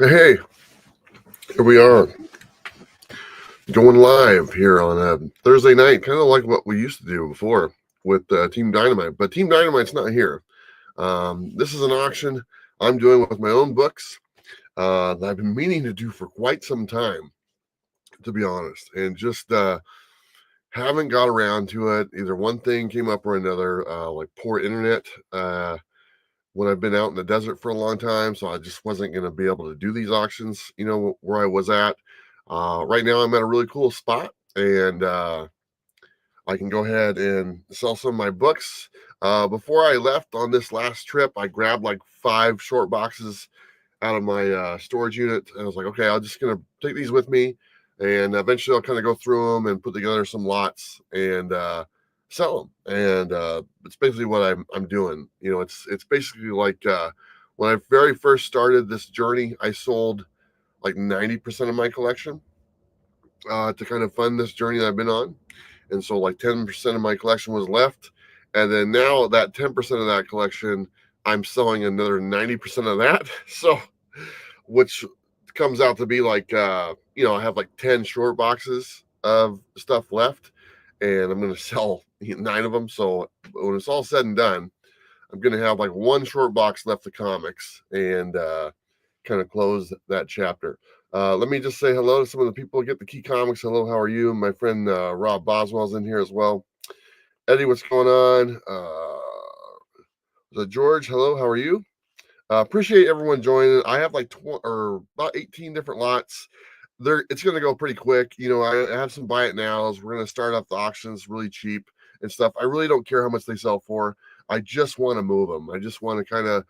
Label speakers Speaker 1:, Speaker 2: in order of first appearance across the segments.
Speaker 1: Hey, here we are going live here on a Thursday night, kind of like what we used to do before with Team Dynamite, but Team Dynamite's not here. This is an auction I'm doing with my own books that I've been meaning to do for quite some time, to be honest, and just haven't got around to it. Either one thing came up or another, like poor internet. When I've been out in the desert for a long time, so I just wasn't going to be able to do these auctions, where I was at. Right now, I'm at a really cool spot, and I can go ahead and sell some of my books. Before I left on this last trip, I grabbed like 5 short boxes out of my storage unit, and I was like, okay, I'm just going to take these with me, and eventually I'll kind of go through them and put together some lots and sell them. And it's basically what I'm doing. It's basically like when I very first started this journey, I sold like 90% of my collection to kind of fund this journey that I've been on. And so like 10% of my collection was left. And then now that 10% of that collection, I'm selling another 90% of that. So, which comes out to be like, I have like 10 short boxes of stuff left, and I'm going to sell 9 of them. So when it's all said and done, I'm going to have like 1 short box left of comics and kind of close that chapter. Let me just say hello to some of the people. Get the Key Comics. Hello, how are you? My friend Rob Boswell's in here as well. Eddie, what's going on? George, hello, how are you? Appreciate everyone joining. I have like 20 or about 18 different lots. It's going to go pretty quick. I have some buy it nows. We're going to start up the auctions really cheap and stuff. I really don't care how much they sell for. I just want to move them. I just want to kind of,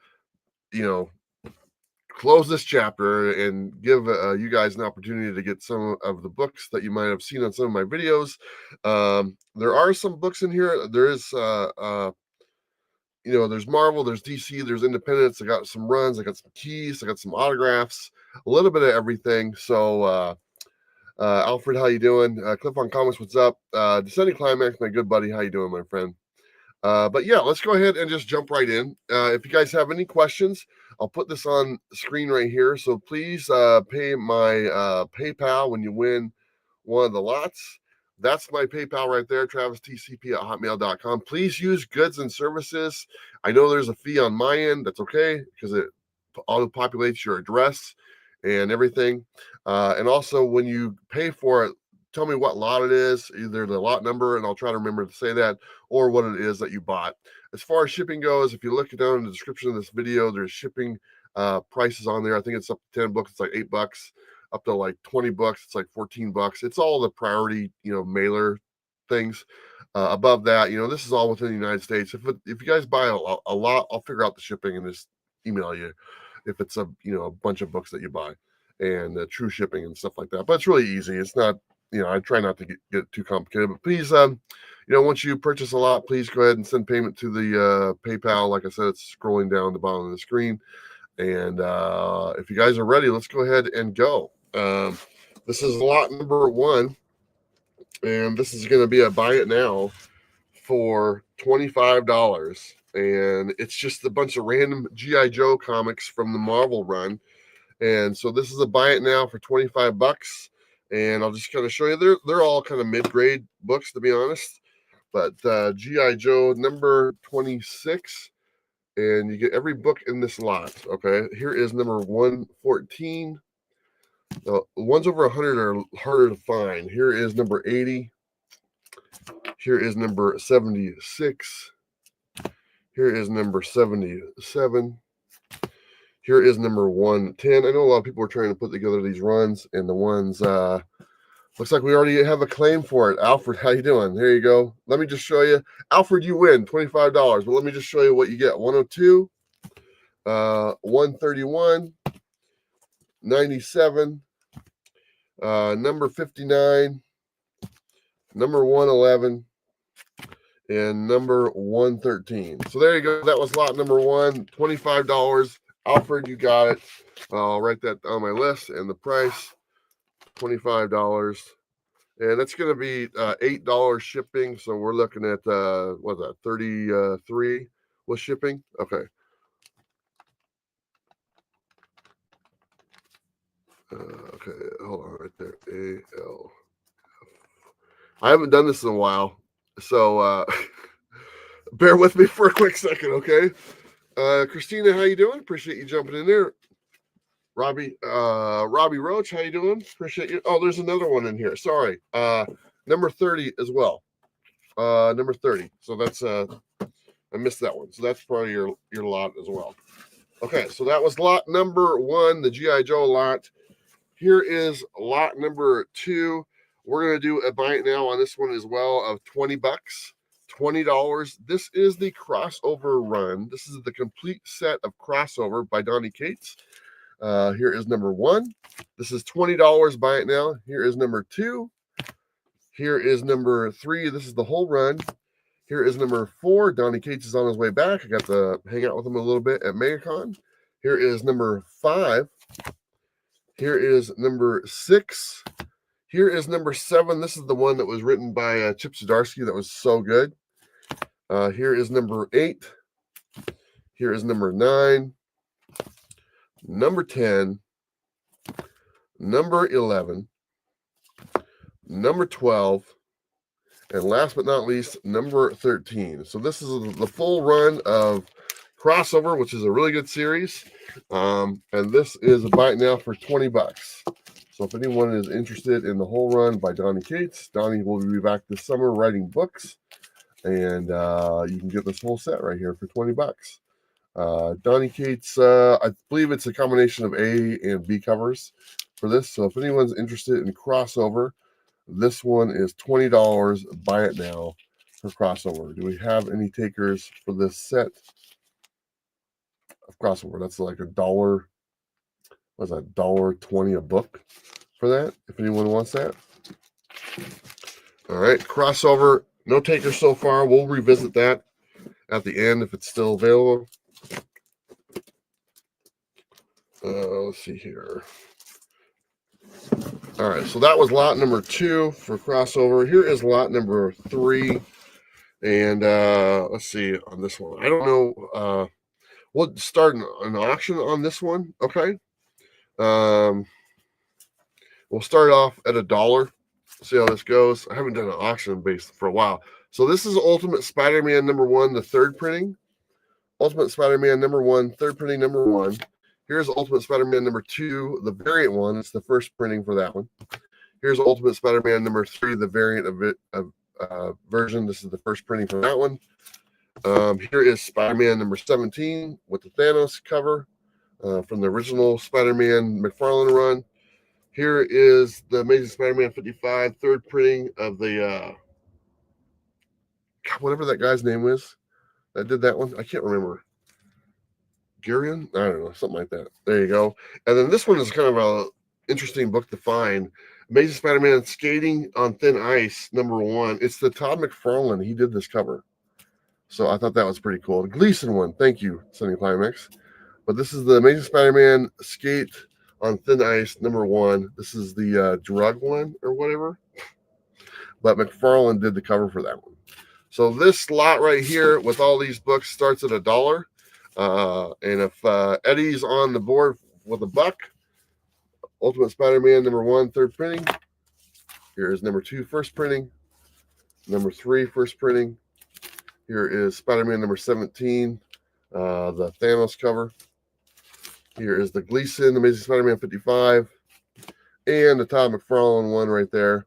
Speaker 1: close this chapter and give you guys an opportunity to get some of the books that you might have seen on some of my videos. There are some books in here. There is there's Marvel, there's DC, there's Independence. I got some runs, I got some keys, I got some autographs, a little bit of everything. So Alfred, how you doing? Cliff on Comics, what's up? Descending Climax, my good buddy, how you doing, my friend? But yeah, let's go ahead and just jump right in. If you guys have any questions, I'll put this on the screen right here. So please pay my PayPal when you win one of the lots. That's my PayPal right there, travistcp@hotmail.com. Please use goods and services. I know there's a fee on my end. That's okay because it auto-populates your address and everything. And also, when you pay for it, tell me what lot it is, either the lot number, and I'll try to remember to say that, or what it is that you bought. As far as shipping goes, if you look down in the description of this video, there's shipping prices on there. I think it's up to 10 bucks. It's like $8, up to like 20 bucks. It's like 14 bucks. It's all the priority, mailer things. Above that, this is all within the United States. If you guys buy a lot, I'll figure out the shipping and just email you if it's a bunch of books that you buy and true shipping and stuff like that. But it's really easy. It's not, I try not to get too complicated, but please, once you purchase a lot, please go ahead and send payment to the PayPal. Like I said, it's scrolling down the bottom of the screen. And if you guys are ready, let's go ahead and go. This is lot number 1, and this is going to be a buy it now for $25. And it's just a bunch of random G.I. Joe comics from the Marvel run. And so this is a buy it now for 25 bucks. And I'll just kind of show you. They're all kind of mid-grade books, to be honest. But G.I. Joe number 26. And you get every book in this lot. Okay, here is number 114. The ones over 100 are harder to find. Here is number 80. Here is number 76. Here is number 77. Here is number 110. I know a lot of people are trying to put together these runs, and the ones looks like we already have a claim for it. Alfred, how you doing? There you go. Let me just show you. Alfred, you win $25. But let me just show you what you get. 102, 131, 97, number 59, number 111, and number 113. So there you go. That was lot number 1, $25. Alfred, you got it. I'll write that on my list. And the price, $25. And that's going to be $8 shipping. So we're looking at, what's that, 33 with shipping? Okay. Okay, hold on right there. A-L. I haven't done this in a while, so bear with me for a quick second, okay? Christina, how you doing? Appreciate you jumping in there. Robbie Roach, how you doing? Appreciate you. Oh, there's another one in here. Sorry. Number 30 as well. Number 30. So that's I missed that one. So that's probably your lot as well. Okay, so that was lot number 1, the G.I. Joe lot. Here is lot number 2. We're gonna do a buy it now on this one as well of $20. $20. This is the crossover run. This is the complete set of crossover by Donnie Cates. Here is number 1. This is $20. Buy it now. Here is number 2. Here is number 3. This is the whole run. Here is number 4. Donnie Cates is on his way back. I got to hang out with him a little bit at MegaCon. Here is number 5. Here is number 6. Here is number 7. This is the one that was written by Chip Zdarsky. That was so good. Here is number 8. Here is number 9. Number 10. Number 11. Number 12. And last but not least, number 13. So this is the full run of Crossover, which is a really good series. And this is a buy it now for $20. So if anyone is interested in the whole run by Donnie Cates, Donnie will be back this summer writing books. And you can get this whole set right here for $20. Donnie Cates, I believe it's a combination of A and B covers for this. So if anyone's interested in Crossover, this one is $20. Buy it now for Crossover. Do we have any takers for this set of Crossover? That's like $1. What's that? $1.20 a book for that. If anyone wants that. All right, Crossover. No takers so far. We'll revisit that at the end if it's still available. Let's see here. All right, so that was lot number 2 for Crossover. Here is lot number 3. And let's see on this one. I don't know. We'll start an auction on this one. Okay. We'll start off at $1. See how this goes. I haven't done an auction based for a while. So this is Ultimate Spider-Man number 1, the 3rd printing. Ultimate Spider-Man number 1, 3rd printing number 1. Here's Ultimate Spider-Man number 2, the variant one. It's the 1st printing for that one. Here's Ultimate Spider-Man number 3, the variant of it version. This is the 1st printing for that one. Here is Spider-Man number 17 with the Thanos cover from the original Spider-Man McFarlane run. Here is the Amazing Spider-Man 55, 3rd printing of the whatever that guy's name was that did that one. I can't remember. Gurion? I don't know, something like that. There you go. And then this one is kind of a interesting book to find. Amazing Spider-Man Skating on Thin Ice, number 1. It's the Todd McFarlane. He did this cover. So I thought that was pretty cool. The Gleason one. Thank you, Sunny Climax. But this is the Amazing Spider-Man Skate on Thin Ice, number 1. This is the drug one or whatever. But McFarlane did the cover for that one. So this lot right here with all these books starts at $1. And if Eddie's on the board with $1, Ultimate Spider-Man number 1, 3rd printing. Here is number 2, 1st printing. Number 3, 1st printing. Here is Spider-Man number 17, the Thanos cover. Here is the Gleason Amazing Spider-Man 55, and the Todd McFarlane one right there,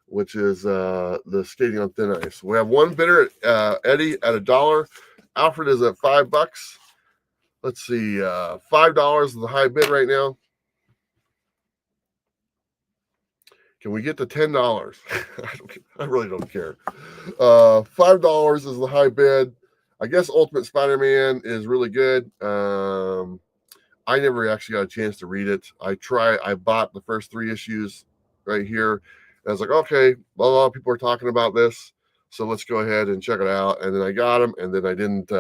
Speaker 1: which is the Skating on Thin Ice. We have one bidder, Eddie, at $1. Alfred is at $5. Let's see, $5 is the high bid right now. Can we get to $10? I really don't care. $5 is the high bid. I guess Ultimate Spider-Man is really good. I never actually got a chance to read it. I bought the first 3 issues right here. And I was like, okay, well, a lot of people are talking about this, so let's go ahead and check it out. And then I got them, and then I didn't.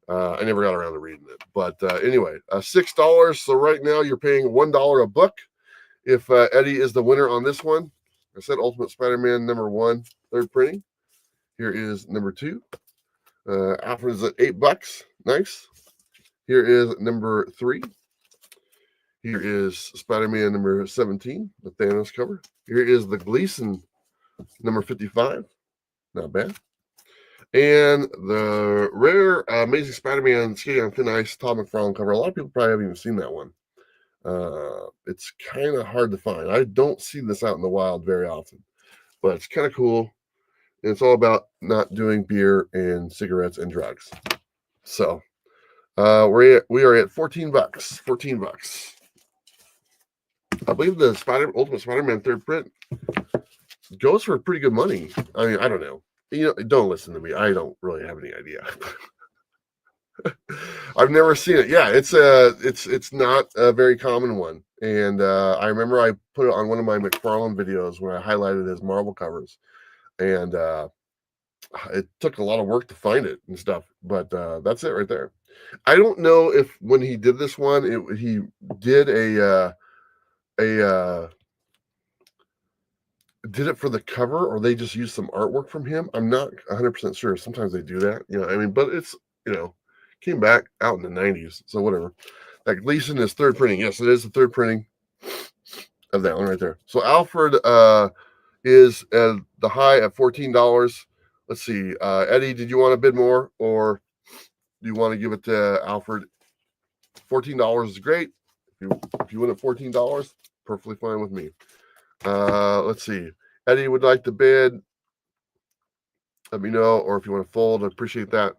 Speaker 1: I never got around to reading it. But anyway, $6. So right now you're paying $1 a book. If Eddie is the winner on this one, I said Ultimate Spider-Man number 1, 3rd printing. Here is number 2. Alfred is at $8. Nice. Here is number 3. Here is Spider-Man number 17, the Thanos cover. Here is the Gleason number 55. Not bad. And the rare Amazing Spider-Man Skating on Thin Ice Todd McFarlane cover. A lot of people probably haven't even seen that one. It's kind of hard to find. I don't see this out in the wild very often, but it's kind of cool. And it's all about not doing beer and cigarettes and drugs. So we are at $14. $14. I believe the Ultimate Spider-Man third print goes for pretty good money. I mean, I don't know. Don't listen to me. I don't really have any idea. I've never seen it. Yeah, it's not a very common one. And I remember I put it on one of my McFarlane videos when I highlighted his Marvel covers, and it took a lot of work to find it and stuff. But that's it right there. I don't know if when he did this one, he did did it for the cover, or they just used some artwork from him. I'm not 100% sure. Sometimes they do that, I mean, but it's, came back out in the 90s, so whatever. That Gleason is third printing. Yes, it is the third printing of that one right there. So Alfred is at the high at $14. Let's see. Eddie, did you want to bid more, or do you want to give it to Alfred? $14 is great. If you win at $14, perfectly fine with me. Let's see. Eddie would like to bid. Let me know, or if you want to fold, I appreciate that.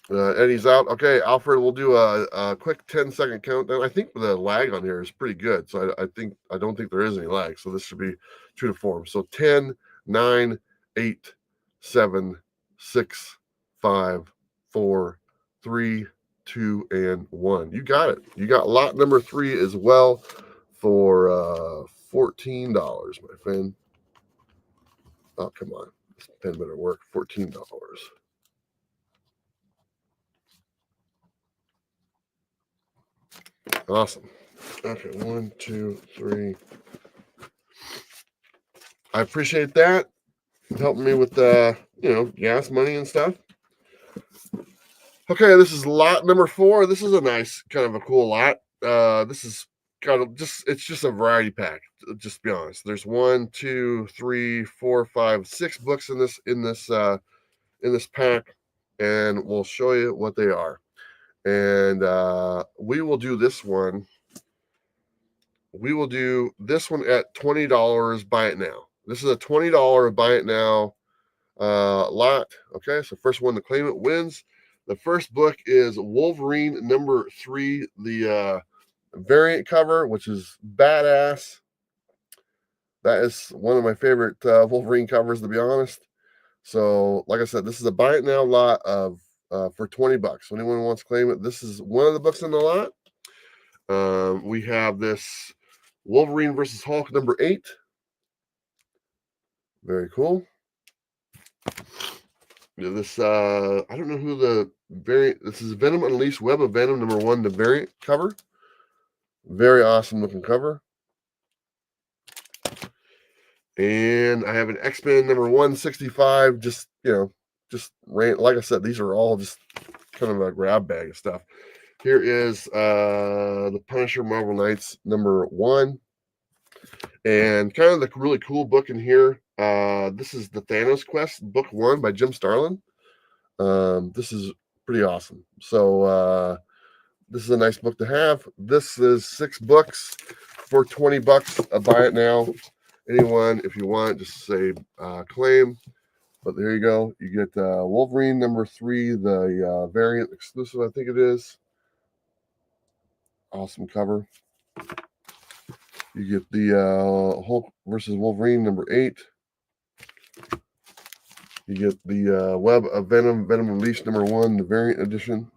Speaker 1: Eddie's out. Okay, Alfred, we'll do a quick 10-second countdown. I think the lag on here is pretty good, so I don't think there is any lag. So this should be true to form. So 10, 9, 8, 7, 6, 5, 4, 3, 2, and 1. You got it. You got lot number 3 as well for $14, my friend. Oh, come on. This pen better work. $14. Awesome. Okay, 1, 2, 3. I appreciate that. Helping me with gas money and stuff. Okay, this is lot number 4. This is a nice, kind of a cool lot. This is it's just a variety pack. Just to be honest, there's 1, 2, 3, 4, 5, 6 books in this pack, and we'll show you what they are. And we will do this one. We will do this one at $20. Buy it now. This is a $20 buy it now lot. Okay, so first one to claim it wins. The first book is Wolverine number 3, the variant cover, which is badass. That is one of my favorite Wolverine covers, to be honest. So, like I said, this is a buy it now lot of for $20. So anyone who wants to claim it, this is one of the books in the lot. We have this Wolverine versus Hulk number 8. Very cool. This I don't know who the variant. This is Venom Unleashed Web of Venom number 1, the variant cover. Very awesome looking cover. And I have an X-Men number 165. Just like I said, these are all just kind of a grab bag of stuff. Here is the Punisher Marvel Knights number 1. And kind of the really cool book in here. This is the Thanos Quest book 1 by Jim Starlin. This is pretty awesome. So this is a nice book to have. This is 6 books for $20. Buy it now. Anyone, if you want, just say claim. But there you go. You get Wolverine number 3, the variant exclusive, I think it is. Awesome cover. You get the Hulk versus Wolverine number 8. You get the Web of Venom, Venom Unleashed number 1, the variant edition.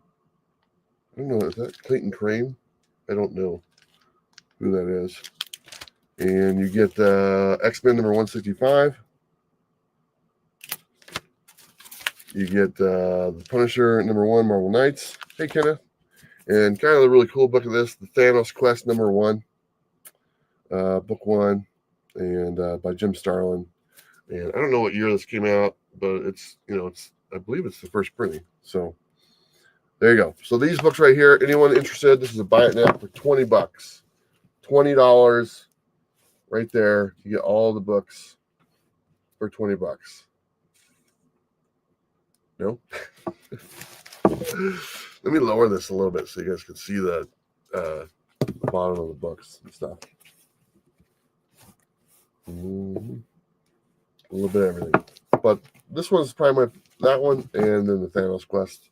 Speaker 1: I don't know, is that Clayton Crane? I don't know who that is. And you get X-Men number 165. You get the Punisher number 1, Marvel Knights. Hey, Kenneth. And kind of the really cool book of this, the Thanos Quest number 1, book 1, and by Jim Starlin. And I don't know what year this came out, but it's I believe it's the first printing. So There you go. So these books right here, anyone interested, this is a buy it now for 20 bucks. $20 right there. You get all the books for 20 bucks. No? Let me lower this a little bit so you guys can see the bottom of the books and stuff. A little bit of everything. But this one's probably that one, and then the Thanos Quest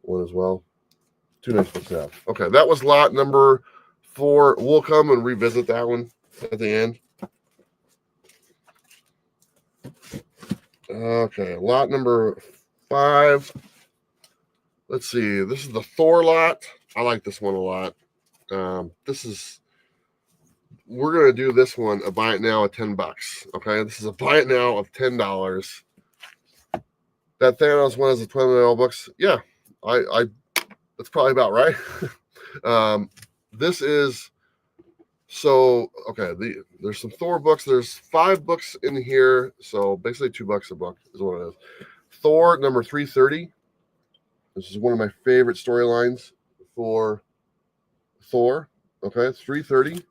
Speaker 1: one as well. Two nice books to have. Okay, that was lot number 4. We'll come and revisit that one at the end. Okay, lot number 5. Let's see. This is the Thor lot. I like this one a lot. We're gonna do this one a buy it now at 10 bucks. Okay, this is a buy it now of $10. That Thanos one is a $20 books. Yeah, that's probably about right. This is so okay. There's some Thor books. There's 5 books in here, so basically $2 a book is what it is. Thor number 330. This is one of my favorite storylines for Thor. Okay, 330.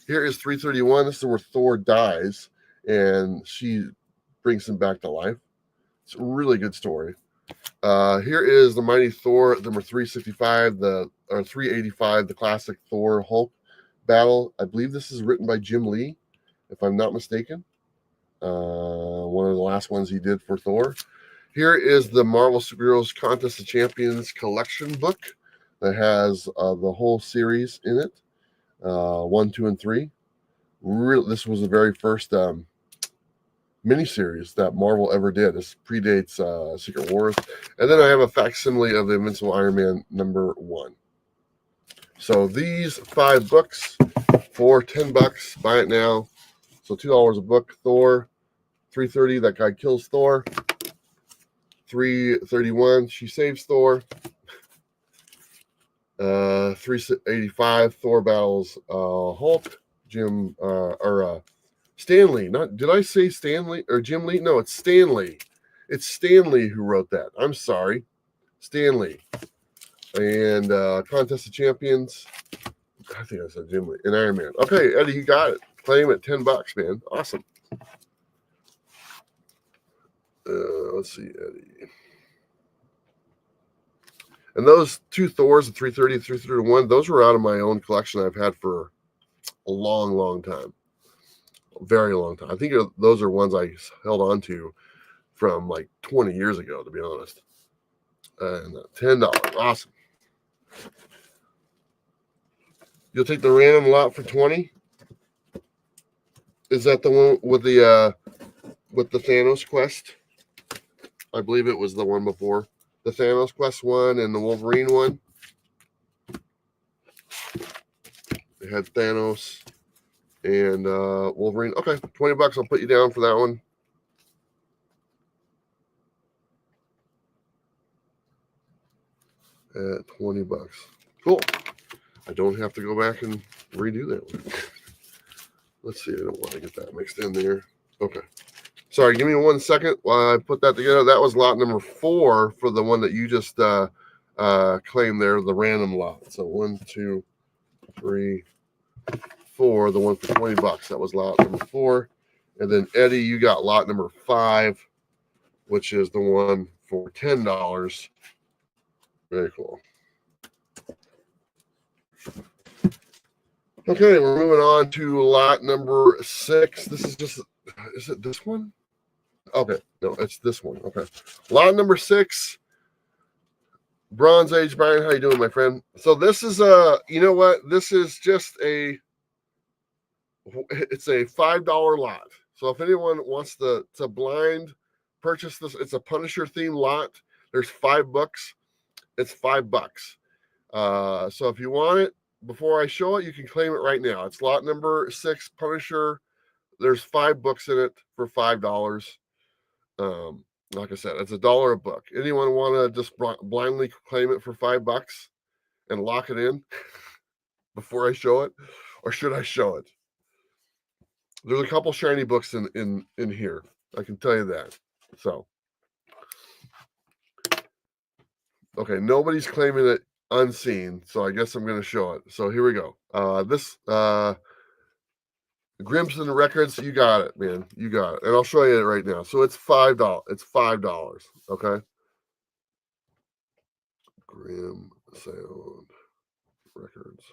Speaker 1: Here is 331. This is where Thor dies, and she brings him back to life. It's a really good story. Here is the Mighty Thor number 365, or 385, the classic Thor Hulk battle. I believe this is written by Jim Lee, if I'm not mistaken. One of the last ones he did for Thor. Here is the Marvel Superheroes Contest of Champions collection book that has the whole series in it, 1, 2, and 3. This was the very first miniseries that Marvel ever did. This predates Secret Wars. And then I have a facsimile of the Invincible Iron Man number 1. So these 5 books for 10 bucks. Buy it now. So $2 a book. Thor, 330. That guy kills Thor. 331. She saves Thor. 385. Thor battles Hulk. Stanley. Did I say Stanley or Jim Lee? No, it's Stanley. It's Stanley who wrote that. I'm sorry. Stanley. And Contest of Champions. I think I said Jim Lee. And Iron Man. Okay, Eddie, you got it. Claim at 10 bucks, man. Awesome. Let's see, Eddie. And those 2 Thors, the 330, 331, those were out of my own collection I've had for a long, long time. A very long time. I think those are ones I held on to from like 20 years ago, to be honest. And $10. Awesome. You'll take the random lot for 20? Is that the one with the Thanos quest? I believe it was the one before. The Thanos quest one and the Wolverine one. They had Thanos and Wolverine. Okay, 20 bucks. I'll put you down for that one. At 20 bucks. Cool. I don't have to go back and redo that one. Let's see. I don't want to get that mixed in there. Okay. Sorry, give me 1 second while I put that together. That was lot number 4 for the one that you just claimed there, the random lot. So 1, 2, 3, 4, the one for 20 bucks. That was lot number 4. And then Eddie, you got lot number 5, which is the one for $10. Very cool. Okay, we're moving on to lot number 6. This is it this one? Okay, no, it's this one. Okay. Lot number 6. Bronze Age. Brian, how you doing, my friend? So this is you know what? This is just it's a $5 lot. So if anyone wants to blind purchase this, it's a Punisher themed lot. There's 5 books. It's $5. So if you want it, before I show it, you can claim it right now. It's lot number 6, Punisher. There's 5 books in it for $5. Like I said, it's $1 a book. Anyone want to just blindly claim it for $5 and lock it in before I show it, or should I show it? There's a couple shiny books in here. I can tell you that. So, Okay, nobody's claiming it unseen, so I guess I'm going to show it. So here we go. This Grimson Records, you got it, man. You got it. And I'll show you it right now. So it's $5. It's $5. Okay. Grim Sound Records.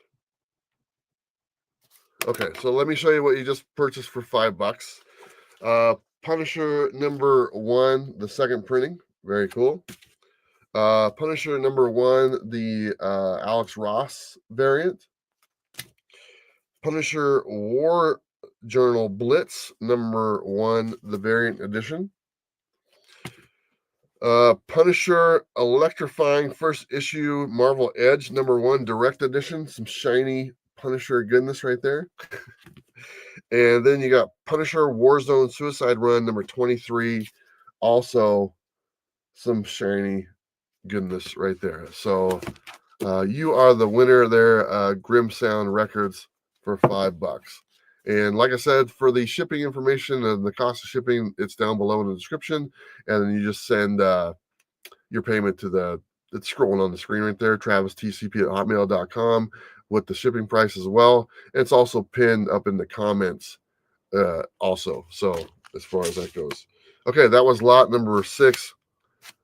Speaker 1: Okay, so let me show you what you just purchased for $5. Punisher #1, the second printing. Very cool. Punisher #1, the Alex Ross variant. Punisher War Journal Blitz #1, the variant edition. Punisher Electrifying First Issue Marvel Edge #1 Direct Edition. Some shiny Punisher goodness right there. And then you got Punisher Warzone Suicide Run #23. Also some shiny goodness right there. So you are the winner there, Grim Sound Records, for $5. And like I said, for the shipping information and the cost of shipping, it's down below in the description. And then you just send your payment to it's scrolling on the screen right there, TravisTCP@hotmail.com, with the shipping price as well. And it's also pinned up in the comments also. So as far as that goes. Okay, that was lot number 6.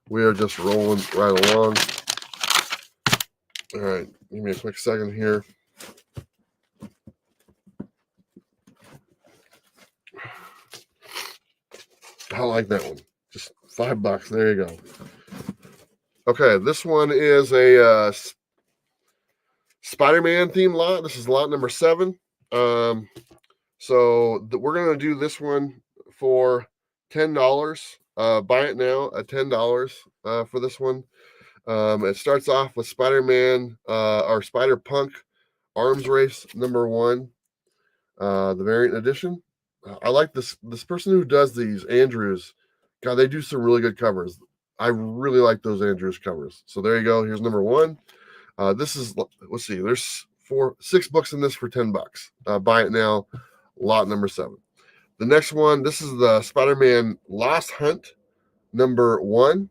Speaker 1: We are just rolling right along. All right, give me a quick second here. I like that one. Just $5. There you go. Okay, this one is a Spider-Man themed lot. This is lot number 7. So we're gonna do this one for $10. Buy it now at $10 for this one. It starts off with Spider-Man or Spider-Punk Arms Race #1, the variant edition. I like this person who does these, Andrews. God, they do some really good covers. I really like those Andrews covers. So there you go. Here's #1. This is, let's see, there's 6 books in this for $10. Buy it now, lot number 7. The next one, this is the Spider-Man Lost Hunt #1.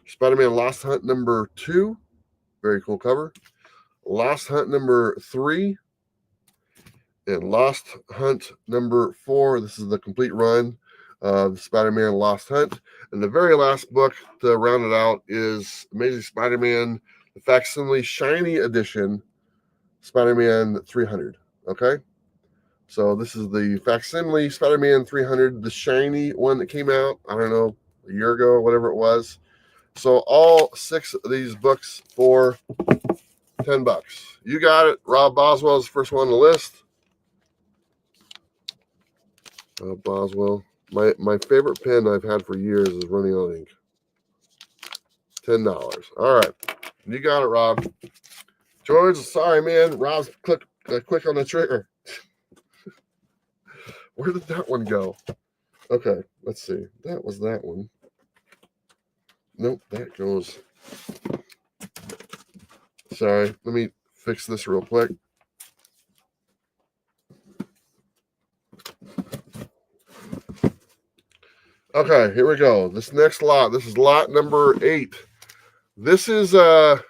Speaker 1: Spider-Man Lost Hunt #2. Very cool cover. Lost Hunt #3. And Lost Hunt #4. This is the complete run of Spider-Man Lost Hunt. And the very last book to round it out is Amazing Spider-Man, the Facsimile Shiny Edition, Spider-Man 300. Okay? So this is the Facsimile Spider-Man 300, the shiny one that came out, I don't know, a year ago or whatever it was. So all 6 of these books for $10. You got it. Rob Boswell is the first one on the list. Boswell. My favorite pen I've had for years is running out of ink. $10. All right. You got it, Rob. George, sorry, man. Rob's quick on the trigger. Where did that one go? Okay, let's see. That was that one. Nope, that goes. Sorry, let me fix this real quick. Okay, here we go. This next lot, this is lot number 8. This is I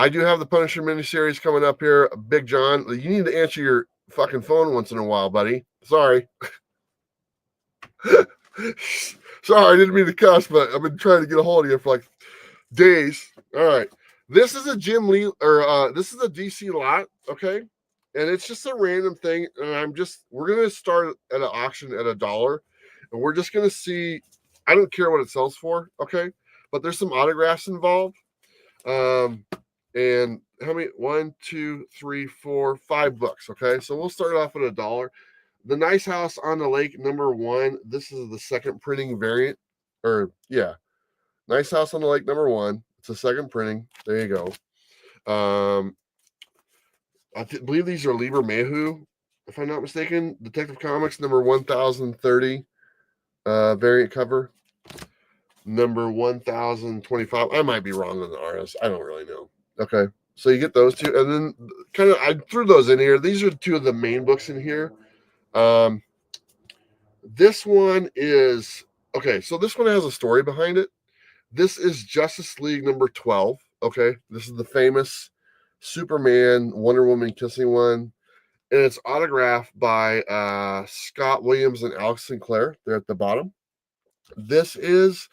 Speaker 1: do have the Punisher miniseries coming up here. Big John, you need to answer your fucking phone once in a while, buddy. Sorry. Sorry, I didn't mean to cuss, but I've been trying to get a hold of you for like days. All right. This is a Jim Lee, or this is a DC lot, okay? And it's just a random thing. And we're going to start at an auction at $1. And we're just going to see, I don't care what it sells for, okay? But there's some autographs involved. And how many? 1, 2, 3, 4, 5 books, okay? So we'll start off at $1. The Nice House on the Lake #1. This is the second printing variant. Or, yeah. Nice House on the Lake #1. It's a second printing. There you go. I believe these are Lieber Mayhew, if I'm not mistaken. Detective Comics #1030 variant cover. #1025. I might be wrong on the RS. I don't really know. Okay, so you get those 2, and then I threw those in here. These are 2 of the main books in here. This one is okay. So this one has a story behind it. This is Justice League number 12. Okay, this is the famous Superman Wonder Woman kissing one, and it's autographed by Scott Williams and Alex Sinclair. They're at the bottom. This is,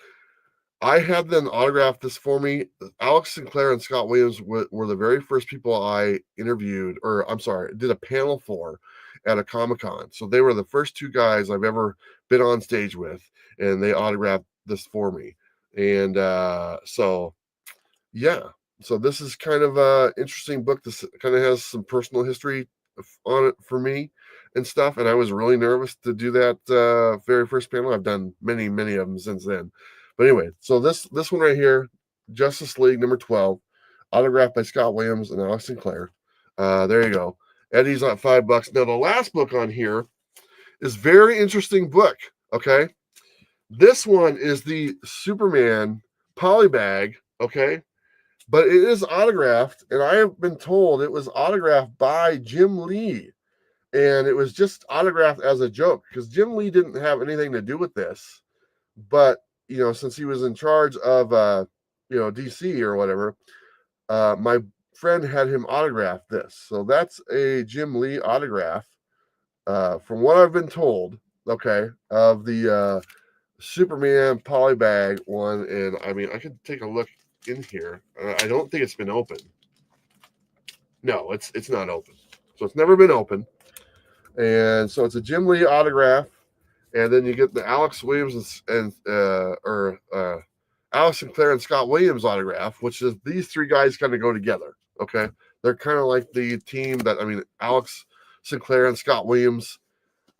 Speaker 1: I had them autograph this for me. Alex Sinclair and Scott Williams were the very first people I interviewed, or I'm sorry, did a panel for at a Comic-Con. So they were the first two guys I've ever been on stage with, and they autographed this for me. And so, yeah. So this is kind of a interesting book. This kind of has some personal history on it for me and stuff. And I was really nervous to do that very first panel. I've done many of them since then. But anyway, so this one right here, Justice League number 12, autographed by Scott Williams and Alex Sinclair. There you go. Eddie's at $5. Now the last book on here is very interesting book. Okay, this one is the Superman polybag. Okay, but it is autographed, and I have been told it was autographed by Jim Lee, and it was just autographed as a joke because Jim Lee didn't have anything to do with this, but since he was in charge of DC or whatever, my friend had him autograph this. So that's a Jim Lee autograph, from what I've been told, okay, of the Superman polybag one. And I mean, I could take a look in here. I don't think it's been opened. No, it's not open. So it's never been open. And so it's a Jim Lee autograph. And then you get the Alex Williams and Alex Sinclair and Scott Williams autograph, which is these three guys kind of go together. Okay, they're kind of like the team that, I mean, Alex Sinclair and Scott Williams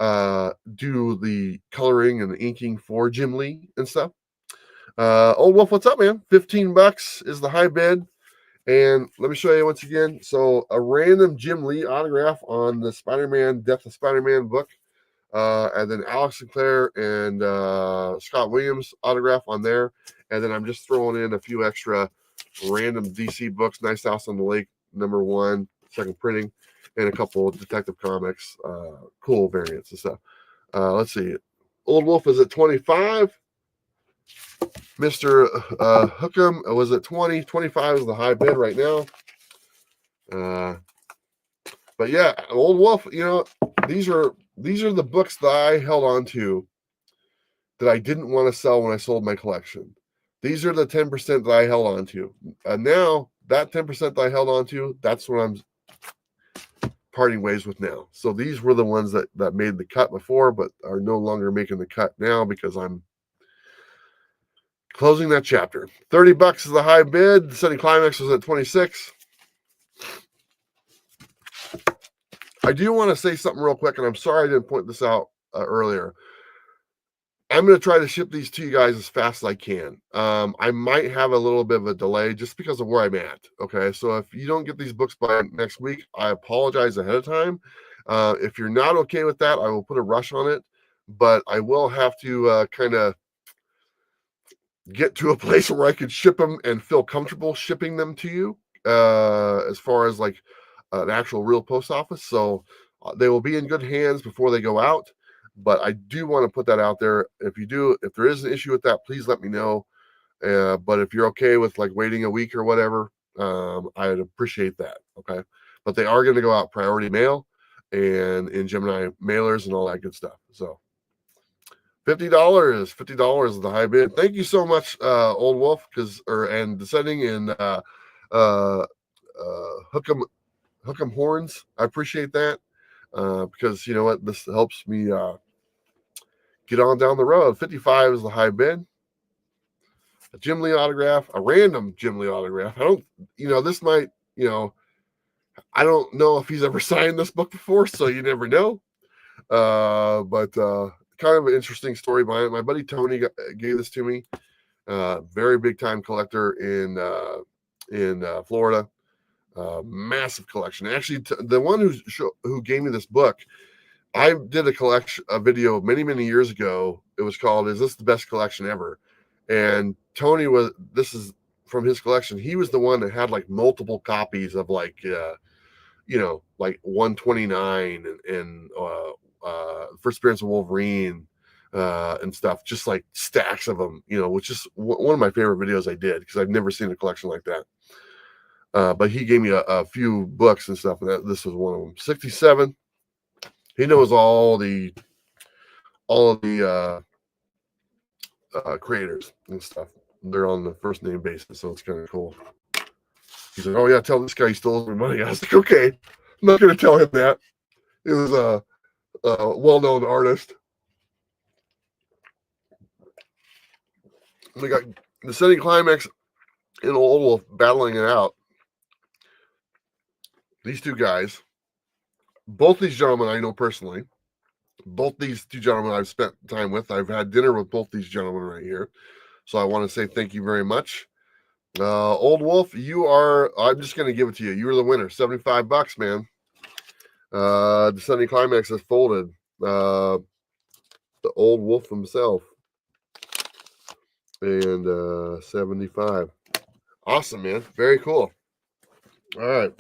Speaker 1: do the coloring and the inking for Jim Lee and stuff. Old Wolf, what's up, man? $15 is the high bid. And let me show you once again. So a random Jim Lee autograph on the Spider-Man, Death of Spider-Man book. And then Alex Sinclair and Scott Williams autograph on there. And then I'm just throwing in a few extra random DC books. Nice House on the Lake, #1, second printing, and a couple of Detective Comics, cool variants and stuff. Let's see. Old Wolf is at 25. Mr. Hookham was at 20. 25 is the high bid right now. But yeah, Old Wolf, these are the books that I held on to that I didn't want to sell when I sold my collection. These are the 10% that I held on to. And now that 10% that I held on to, that's what I'm parting ways with now. So these were the ones that made the cut before, but are no longer making the cut now because I'm closing that chapter. $30 is the high bid. The Sunny Climax was at 26. I do want to say something real quick, and I'm sorry I didn't point this out earlier. I'm going to try to ship these to you guys as fast as I can. I might have a little bit of a delay just because of where I'm at. Okay, so if you don't get these books by next week, I apologize ahead of time. If you're not okay with that, I will put a rush on it, but I will have to kind of get to a place where I could ship them and feel comfortable shipping them to you, as far as like an actual real post office. So they will be in good hands before they go out. But I do want to put that out there. If there is an issue with that, please let me know. But if you're okay with like waiting a week or whatever, I'd appreciate that. Okay. But they are going to go out priority mail and in Gemini mailers and all that good stuff. So $50 is the high bid. Thank you so much, Old Wolf, and Descending in Hookham Horns. I appreciate that. Because you know what, this helps me get on down the road. 55 is the high bid. A Jim Lee autograph, a random Jim Lee autograph. This might, I don't know if he's ever signed this book before, so you never know. But kind of an interesting story behind it. My buddy Tony gave this to me. Very big time collector in Florida. Massive collection. Actually, the one who gave me this book, I did a video many years ago. It was called "Is This the Best Collection Ever?" And Tony this is from his collection. He was the one that had like multiple copies of like 129 and First Appearance of Wolverine, and stuff, just like stacks of them, which is one of my favorite videos I did because I've never seen a collection like that. But he gave me a few books and stuff, and this was one of them. 67. He knows all of the creators and stuff. They're on the first name basis, so it's kind of cool. He's like, "Oh yeah, tell this guy he stole my money." I was like, "Okay, I'm not going to tell him that." He was a well-known artist. We got the Descending Climax and Old Wolf battling it out. These two guys, both these gentlemen I know personally. Both these two gentlemen I've spent time with. I've had dinner with both these gentlemen right here. So I want to say thank you very much. Old Wolf, I'm just going to give it to you. You were the winner. $75, man. Descending Climax has folded. The Old Wolf himself. And 75. Awesome, man. Very cool. All right.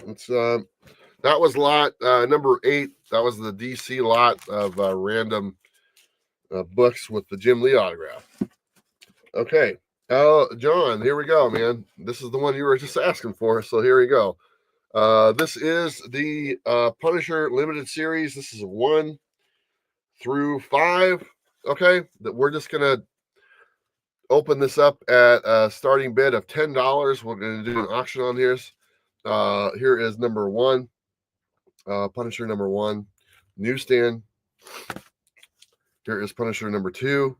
Speaker 1: That was lot number 8. That was the DC lot of random books with the Jim Lee autograph. Okay. John, here we go, man. This is the one you were just asking for, so here we go. This is the Punisher Limited Series. This is 1 through 5. Okay. We're just going to open this up at a starting bid of $10. We're going to do an auction on here. Here is number 1. Punisher number 1, newsstand. Here is Punisher number 2.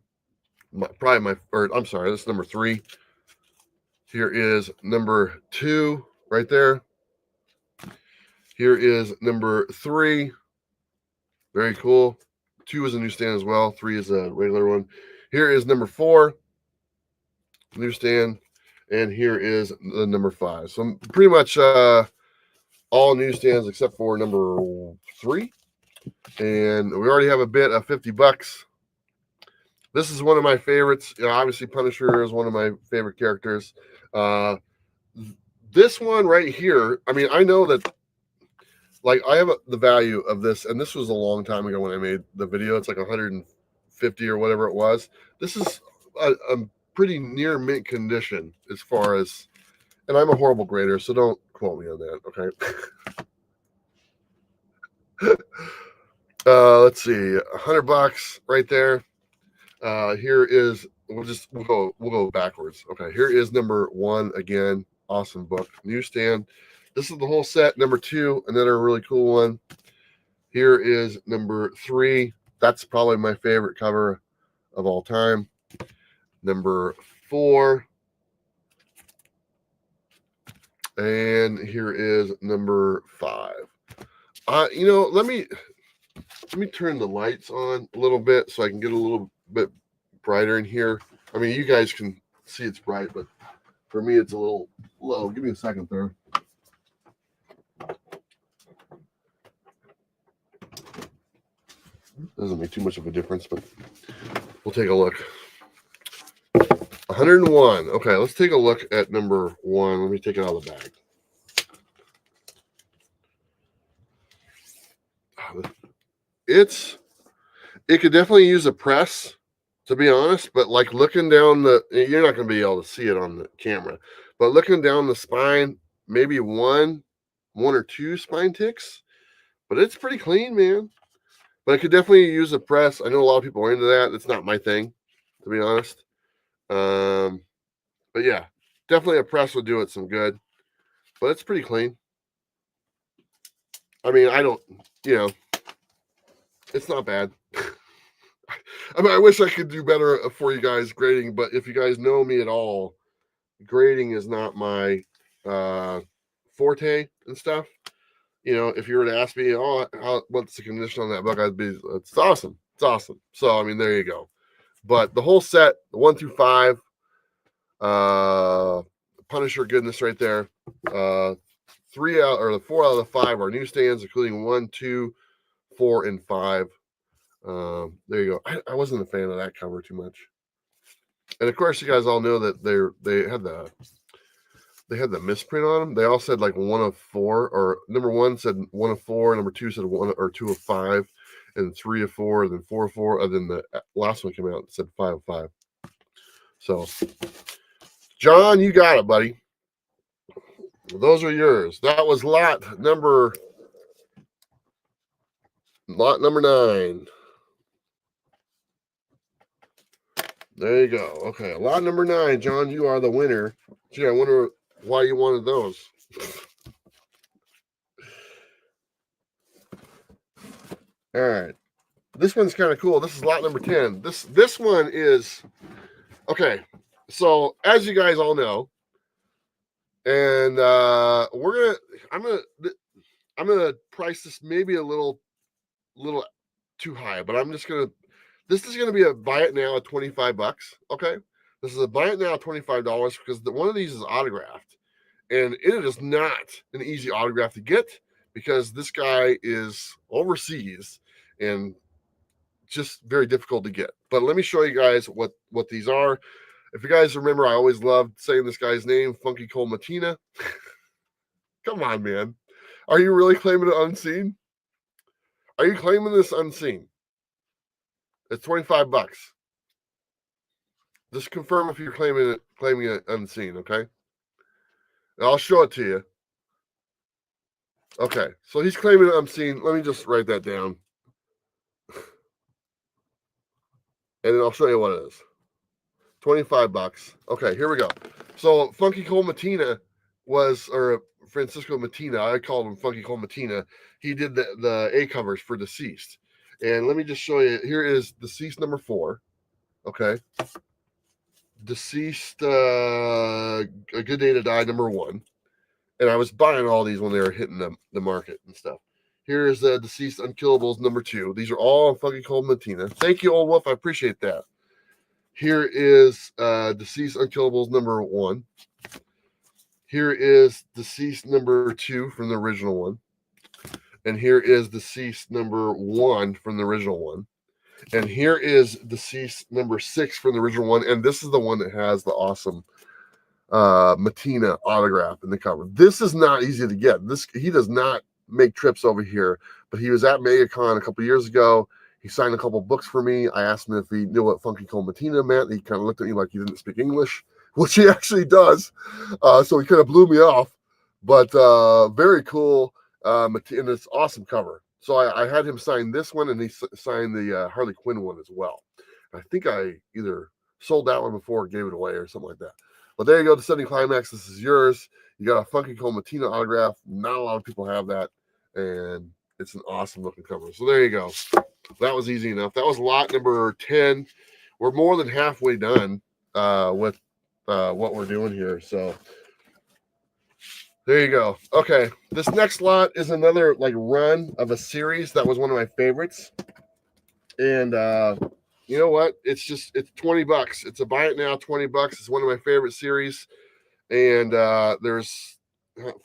Speaker 1: I'm sorry, this is number 3. Here is number 2 right there. Here is number 3. Very cool. 2 is a newsstand as well. 3 is a regular one. Here is number 4, newsstand. And here is the number 5. So pretty much all newsstands except for number 3. And we already have a bid of $50. This is one of my favorites. Obviously, Punisher is one of my favorite characters. This one right here, I mean, I know that, like, I have the value of this, and this was a long time ago when I made the video. It's like 150 or whatever it was. This is a pretty near mint condition as far as, and I'm a horrible grader, so don't quote me on that, okay? Let's see, $100 right there. Here is, we'll go backwards. Okay, here is number 1 again. Awesome book, newsstand. This is the whole set. Number 2, another really cool one. Here is number 3. That's probably my favorite cover of all time. Number 4. And here is number 5. Let me turn the lights on a little bit so I can get a little bit brighter in here. I mean, you guys can see it's bright, but for me, it's a little low. Give me a second there. Doesn't make too much of a difference, but we'll take a look. 101. Okay, let's take a look at number 1. Let me take it out of the bag. It could definitely use a press, to be honest, but like looking down you're not going to be able to see it on the camera, but looking down the spine, maybe one or 2 spine ticks, but it's pretty clean, man. But I could definitely use a press. I know a lot of people are into that. It's not my thing, to be honest. But yeah, definitely a press would do it some good, but it's pretty clean. I mean, it's not bad. I mean, I wish I could do better for you guys grading, but if you guys know me at all, grading is not my forte and stuff. If you were to ask me, what's the condition on that book, I'd be, it's awesome. It's awesome. So, I mean, there you go. But the whole set, 1 through 5, Punisher goodness right there. 4 out of the 5 are newsstands, including 1, 2, 4, and 5. There you go. I wasn't a fan of that cover too much. And of course, you guys all know that they had the misprint on them. They all said like 1 of 4, or number 1 said 1 of 4, number 2 said 1 or 2 of 5, and 3 of 4, and then 4 of 4, and then the last one came out and said 5 of 5. So, John, you got it, buddy. Those are yours. That was lot number 9. There you go. Okay, lot number 9, John. You are the winner. Gee, I wonder why you wanted those. All right, this one's kind of cool. This is lot number 10. This one is okay. So as you guys all know, and I'm gonna price this maybe a little too high, but this is gonna be a buy it now at $25. Okay, this is a buy it now at $25 because one of these is autographed, and it is not an easy autograph to get because this guy is overseas and just very difficult to get. But let me show you guys what these are. If you guys remember, I always loved saying this guy's name, Funky Cole Matina. Come on, man. Are you really claiming it unseen? Are you claiming this unseen? It's $25. Just confirm if you're claiming it unseen, okay? And I'll show it to you. Okay, so he's claiming it unseen. Let me just write that down. And then I'll show you what it is. $25. Okay, here we go. So Funky Cole Matina or Francisco Matina, I called him Funky Cole Matina. He did the A covers for Deceased. And let me just show you. Here is Deceased number 4. Okay. Deceased, A Good Day to Die number 1. And I was buying all these when they were hitting the market and stuff. Here is Deceased Unkillables number 2. These are all Funky Cole Matina. Thank you, Old Wolf. I appreciate that. Here is Deceased Unkillables number 1. Here is Deceased number 2 from the original one. And here is Deceased number 1 from the original one. And here is Deceased number 6 from the original one. And this is the one that has the awesome Matina autograph in the cover. This is not easy to get. He does not make trips over here, but he was at MegaCon a couple years ago. He signed a couple books for me. I asked him if he knew what Funky Cole Matina meant. He kind of looked at me like he didn't speak English, which he actually does. So he kind of blew me off. But very cool. And it's awesome cover. So I had him sign this one, and he signed the Harley Quinn one as well. I think I either sold that one before or gave it away or something like that. But there you go, Descending Climax. This is yours. You got a Funky Cole Matina autograph. Not a lot of people have that, and it's an awesome looking cover. So there you go. That was easy enough. That was lot number 10. We're more than halfway done with what we're doing here. So there you go. Okay, this next lot is another run of a series that was one of my favorites. And you know what? It's $20. It's a buy it now, $20. It's one of my favorite series. And there's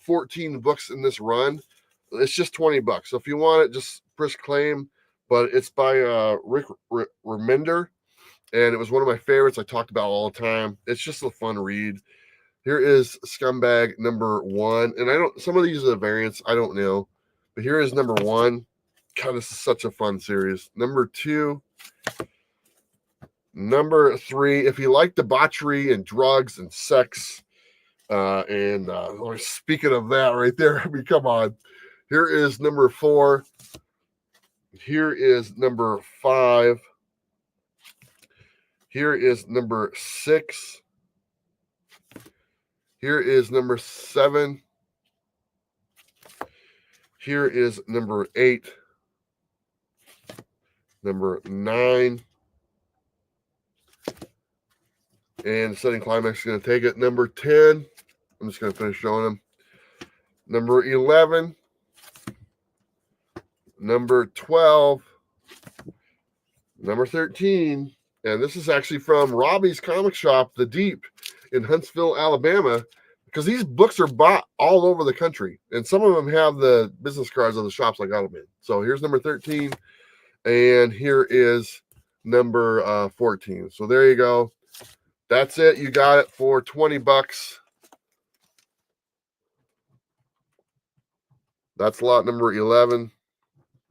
Speaker 1: 14 books in this run. It's just $20. So if you want it, just press claim. But it's by Rick Remender, and it was one of my favorites. I talked about all the time. It's just a fun read. Here is Scumbag number 1, and some of these are the variants. I don't know, but here is number 1. God, this is such a fun series. Number 2, number 3. If you like debauchery and drugs and sex, and speaking of that right there, I mean, come on. Here is number 4. Here is number 5. Here is number 6. Here is number 7. Here is number 8. Number 9. And Setting Climax is going to take it. Number 10. I'm just going to finish showing them. Number 11. Number 12. Number 13. And this is actually from Robbie's Comic Shop, The Deep, in Huntsville, Alabama, because these books are bought all over the country. And some of them have the business cards of the shops I got them in. So here's number 13. And here is number 14. So there you go. That's it. You got it for $20. That's lot number 11.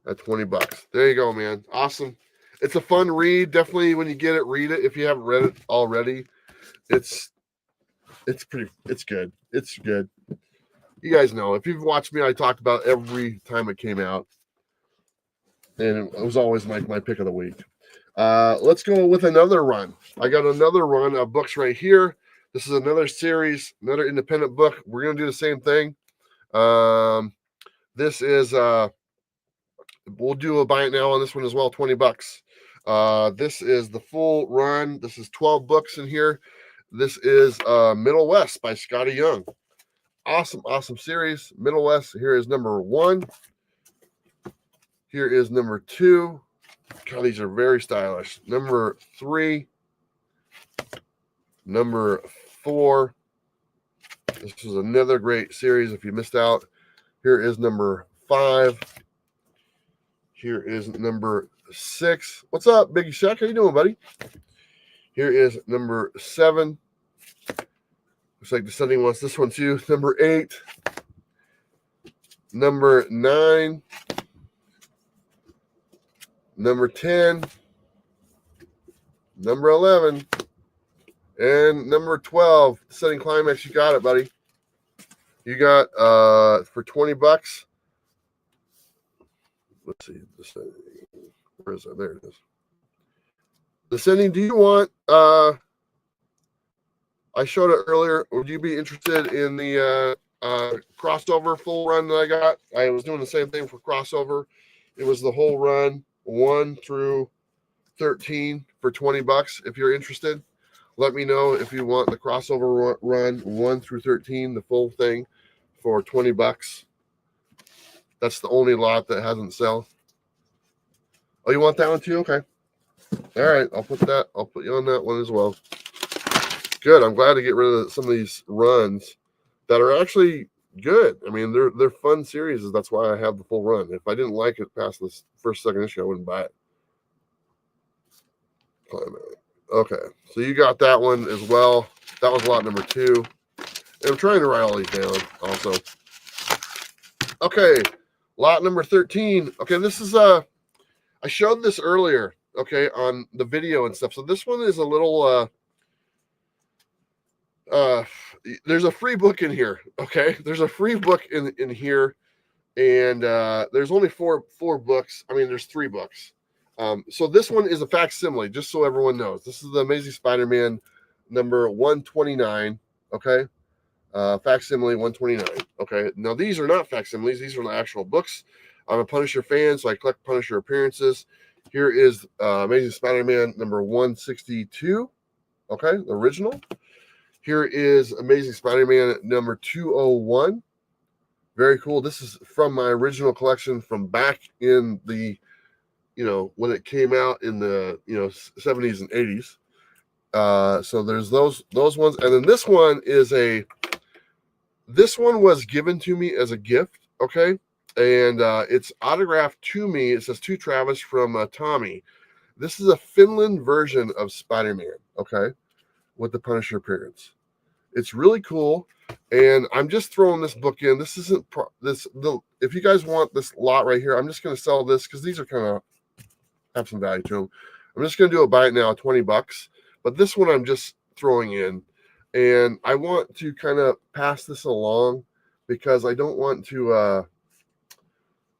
Speaker 1: at 20 bucks. There you go, man. Awesome. It's a fun read. Definitely when you get it, read it. If you haven't read it already, it's good. It's good. You guys know, if you've watched me, I talked about every time it came out, and it was always my pick of the week. Let's go with another run. I got another run of books right here. This is another series, another independent book. We're going to do the same thing. This is, we'll do a buy it now on this one as well, 20 bucks. This is the full run. This is 12 books in here. This is Middlewest by Scotty Young. Awesome series. Middlewest. Here is number 1. Here is number 2. God, these are very stylish. Number 3. Number 4. This is another great series if you missed out. Here is number 5. Here is number 6. What's up, Big Shack? How you doing, buddy? Here is number 7. Looks like Descending wants this one too. Number 8. Number 9. Number 10. Number 11. And number 12. Descending Climax. You got it, buddy. You got for 20 bucks. Let's see. Descending. Where is that? There it is. Descending, do you want I showed it earlier. Would you be interested in the crossover full run that I got? I was doing the same thing for crossover. It was the whole run, 1 through 13 for 20 bucks. If you're interested, let me know if you want the crossover run, 1 through 13, the full thing for 20 bucks. That's the only lot that hasn't sold. Oh, you want that one too? Okay. All right, I'll put you on that one as well. Good. I'm glad to get rid of some of these runs that are actually good. I mean, they're fun series. That's why I have the full run. If I didn't like it past this second issue, I wouldn't buy it. Okay, so you got that one as well. That was lot number 2. And I'm trying to write all these down also. Okay, lot number 13. Okay, this is I showed this earlier, okay, on the video and stuff. So this one is a little there's a free book in here. Okay, there's a free book in here, and there's only four books. I mean, there's 3 books. So this one is a facsimile, just so everyone knows. This is the Amazing Spider-Man number 129. Okay, facsimile 129. Okay, now these are not facsimiles; these are the actual books. I'm a Punisher fan, so I collect Punisher appearances. Here is Amazing Spider-Man number 162. Okay, the original. Here is Amazing Spider-Man number 201. Very cool. This is from my original collection from back in the, when it came out in the, 70s and 80s. So there's those ones. And then this one was given to me as a gift. Okay. And it's autographed to me. It says to Travis from Tommy. This is a Finland version of Spider-Man. Okay. With the Punisher appearance. It's really cool, and I'm just throwing this book in. This isn't if you guys want this lot right here, I'm just going to sell this because these are kind of have some value to them. I'm just going to do a buy it now, 20 bucks. But this one I'm just throwing in, and I want to kind of pass this along because I don't want to.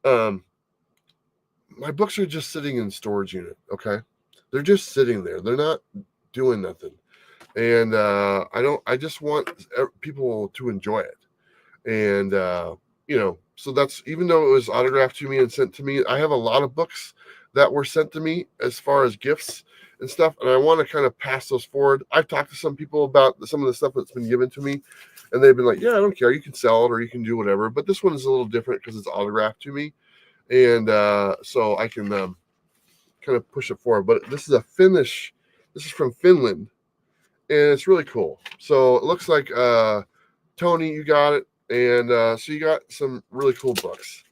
Speaker 1: My books are just sitting in storage unit. Okay, they're just sitting there. They're not doing nothing. And I just want people to enjoy it. And, so that's, even though it was autographed to me and sent to me, I have a lot of books that were sent to me as far as gifts and stuff. And I want to kind of pass those forward. I've talked to some people about some of the stuff that's been given to me, and they've been like, yeah, I don't care. You can sell it or you can do whatever. But this one is a little different because it's autographed to me. And so I can kind of push it forward. But this is this is from Finland. And it's really cool. So it looks like Tony, you got it. And so you got some really cool books.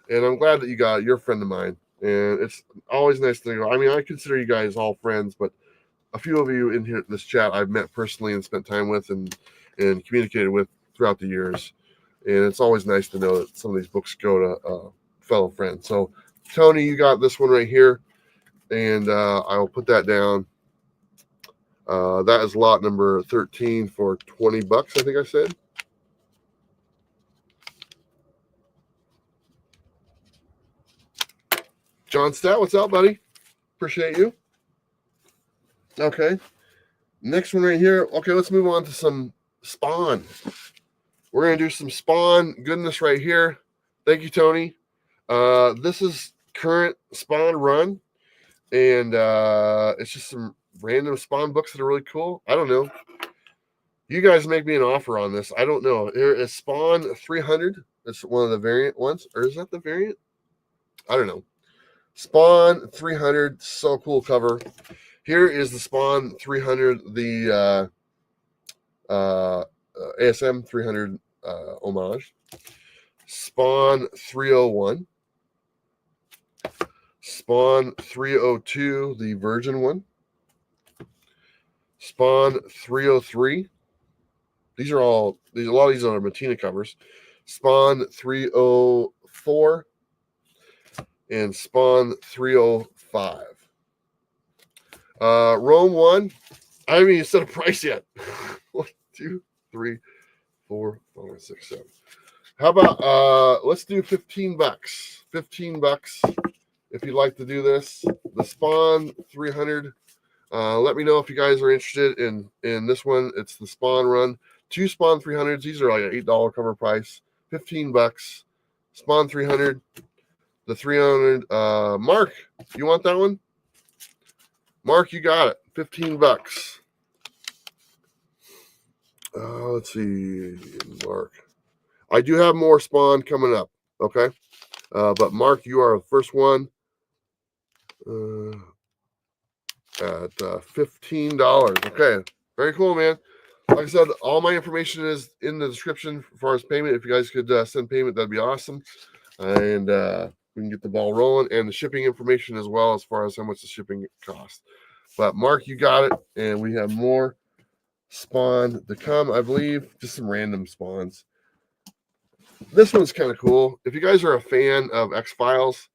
Speaker 1: And I'm glad that you got it. You're a friend of mine. And it's always nice to know. I mean, I consider you guys all friends, but a few of you in here, this chat, I've met personally and spent time with and communicated with throughout the years. And it's always nice to know that some of these books go to fellow friends. So Tony, you got this one right here, and I will put that down. That is lot number 13 for 20 bucks, I think I said. John Stat, what's up, buddy? Appreciate you. Okay. Next one right here. Okay, let's move on to some Spawn. We're going to do some Spawn goodness right here. Thank you, Tony. This is current Spawn run, and it's just some random Spawn books that are really cool. I don't know. You guys make me an offer on this. I don't know. Here is Spawn 300. It's one of the variant ones. Or is that the variant? I don't know. Spawn 300. So cool cover. Here is the Spawn 300, the ASM 300 homage. Spawn 301. Spawn 302, the Virgin one. Spawn 303. These are all, a lot of these are Matina covers. Spawn 304 and Spawn 305. Rome 1. I haven't even set a price yet. 1, 2, 3, 4, 5, 6, 7. How about let's do 15 bucks. 15 bucks if you'd like to do this. The Spawn 300. Let me know if you guys are interested in this one. It's the Spawn run. 2 Spawn 300s. These are like an $8 cover price. 15 bucks. Spawn 300. The 300. Mark, you want that one? Mark, you got it. 15 bucks. Let's see. Mark. I do have more Spawn coming up. Okay. But Mark, you are the first one. At $15. Okay. Very cool, man. Like I said, all my information is in the description as far as payment. If you guys could send payment, that'd be awesome. And we can get the ball rolling, and the shipping information as well as far as how much the shipping costs. But Mark, you got it. And we have more Spawn to come, I believe. Just some random Spawns. This one's kind of cool. If you guys are a fan of X-Files,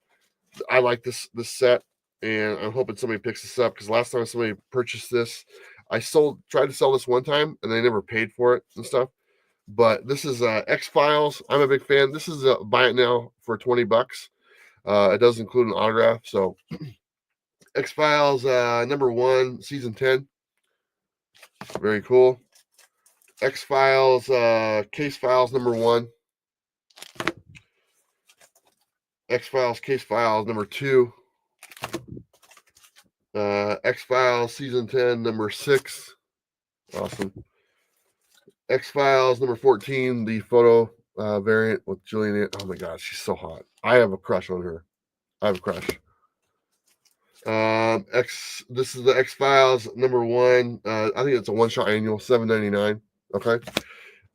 Speaker 1: I like this set. And I'm hoping somebody picks this up, because last time somebody purchased this, I tried to sell this one time and they never paid for it and stuff. But this is X-Files. I'm a big fan. This is buy it now for 20 bucks. It does include an autograph. So X-Files number 1, season 10. Very cool. X-Files case files number 1. X-Files case files number 2. X-Files season 10 number 6. Awesome. X-Files number 14, the photo variant with Julian. Oh my god, she's so hot. I have a crush on her. I have a crush. This is the X-Files number 1. I think it's a one-shot annual, $7.99. Okay.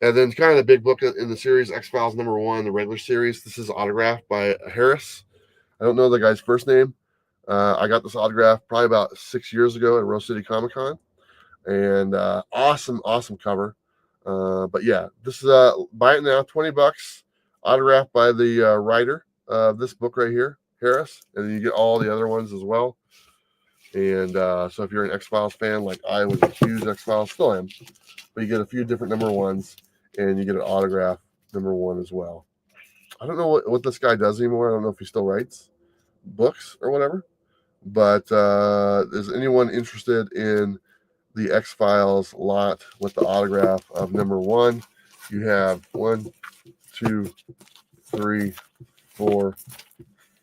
Speaker 1: And then kind of the big book in the series, X-Files number 1, the regular series. This is autographed by Harris. I don't know the guy's first name. I got this autograph probably about 6 years ago at Rose City Comic Con, and awesome cover. But yeah, this is buy it now, 20 bucks, autographed by the writer of this book right here, Harris, and then you get all the other ones as well. And so if you're an X-Files fan, like I was a huge X-Files, still am, but you get a few different number 1s, and you get an autograph number 1 as well. I don't know what this guy does anymore. I don't know if he still writes books or whatever. But is anyone interested in the X-Files lot with the autograph of number 1? You have 1, 2, 3, 4,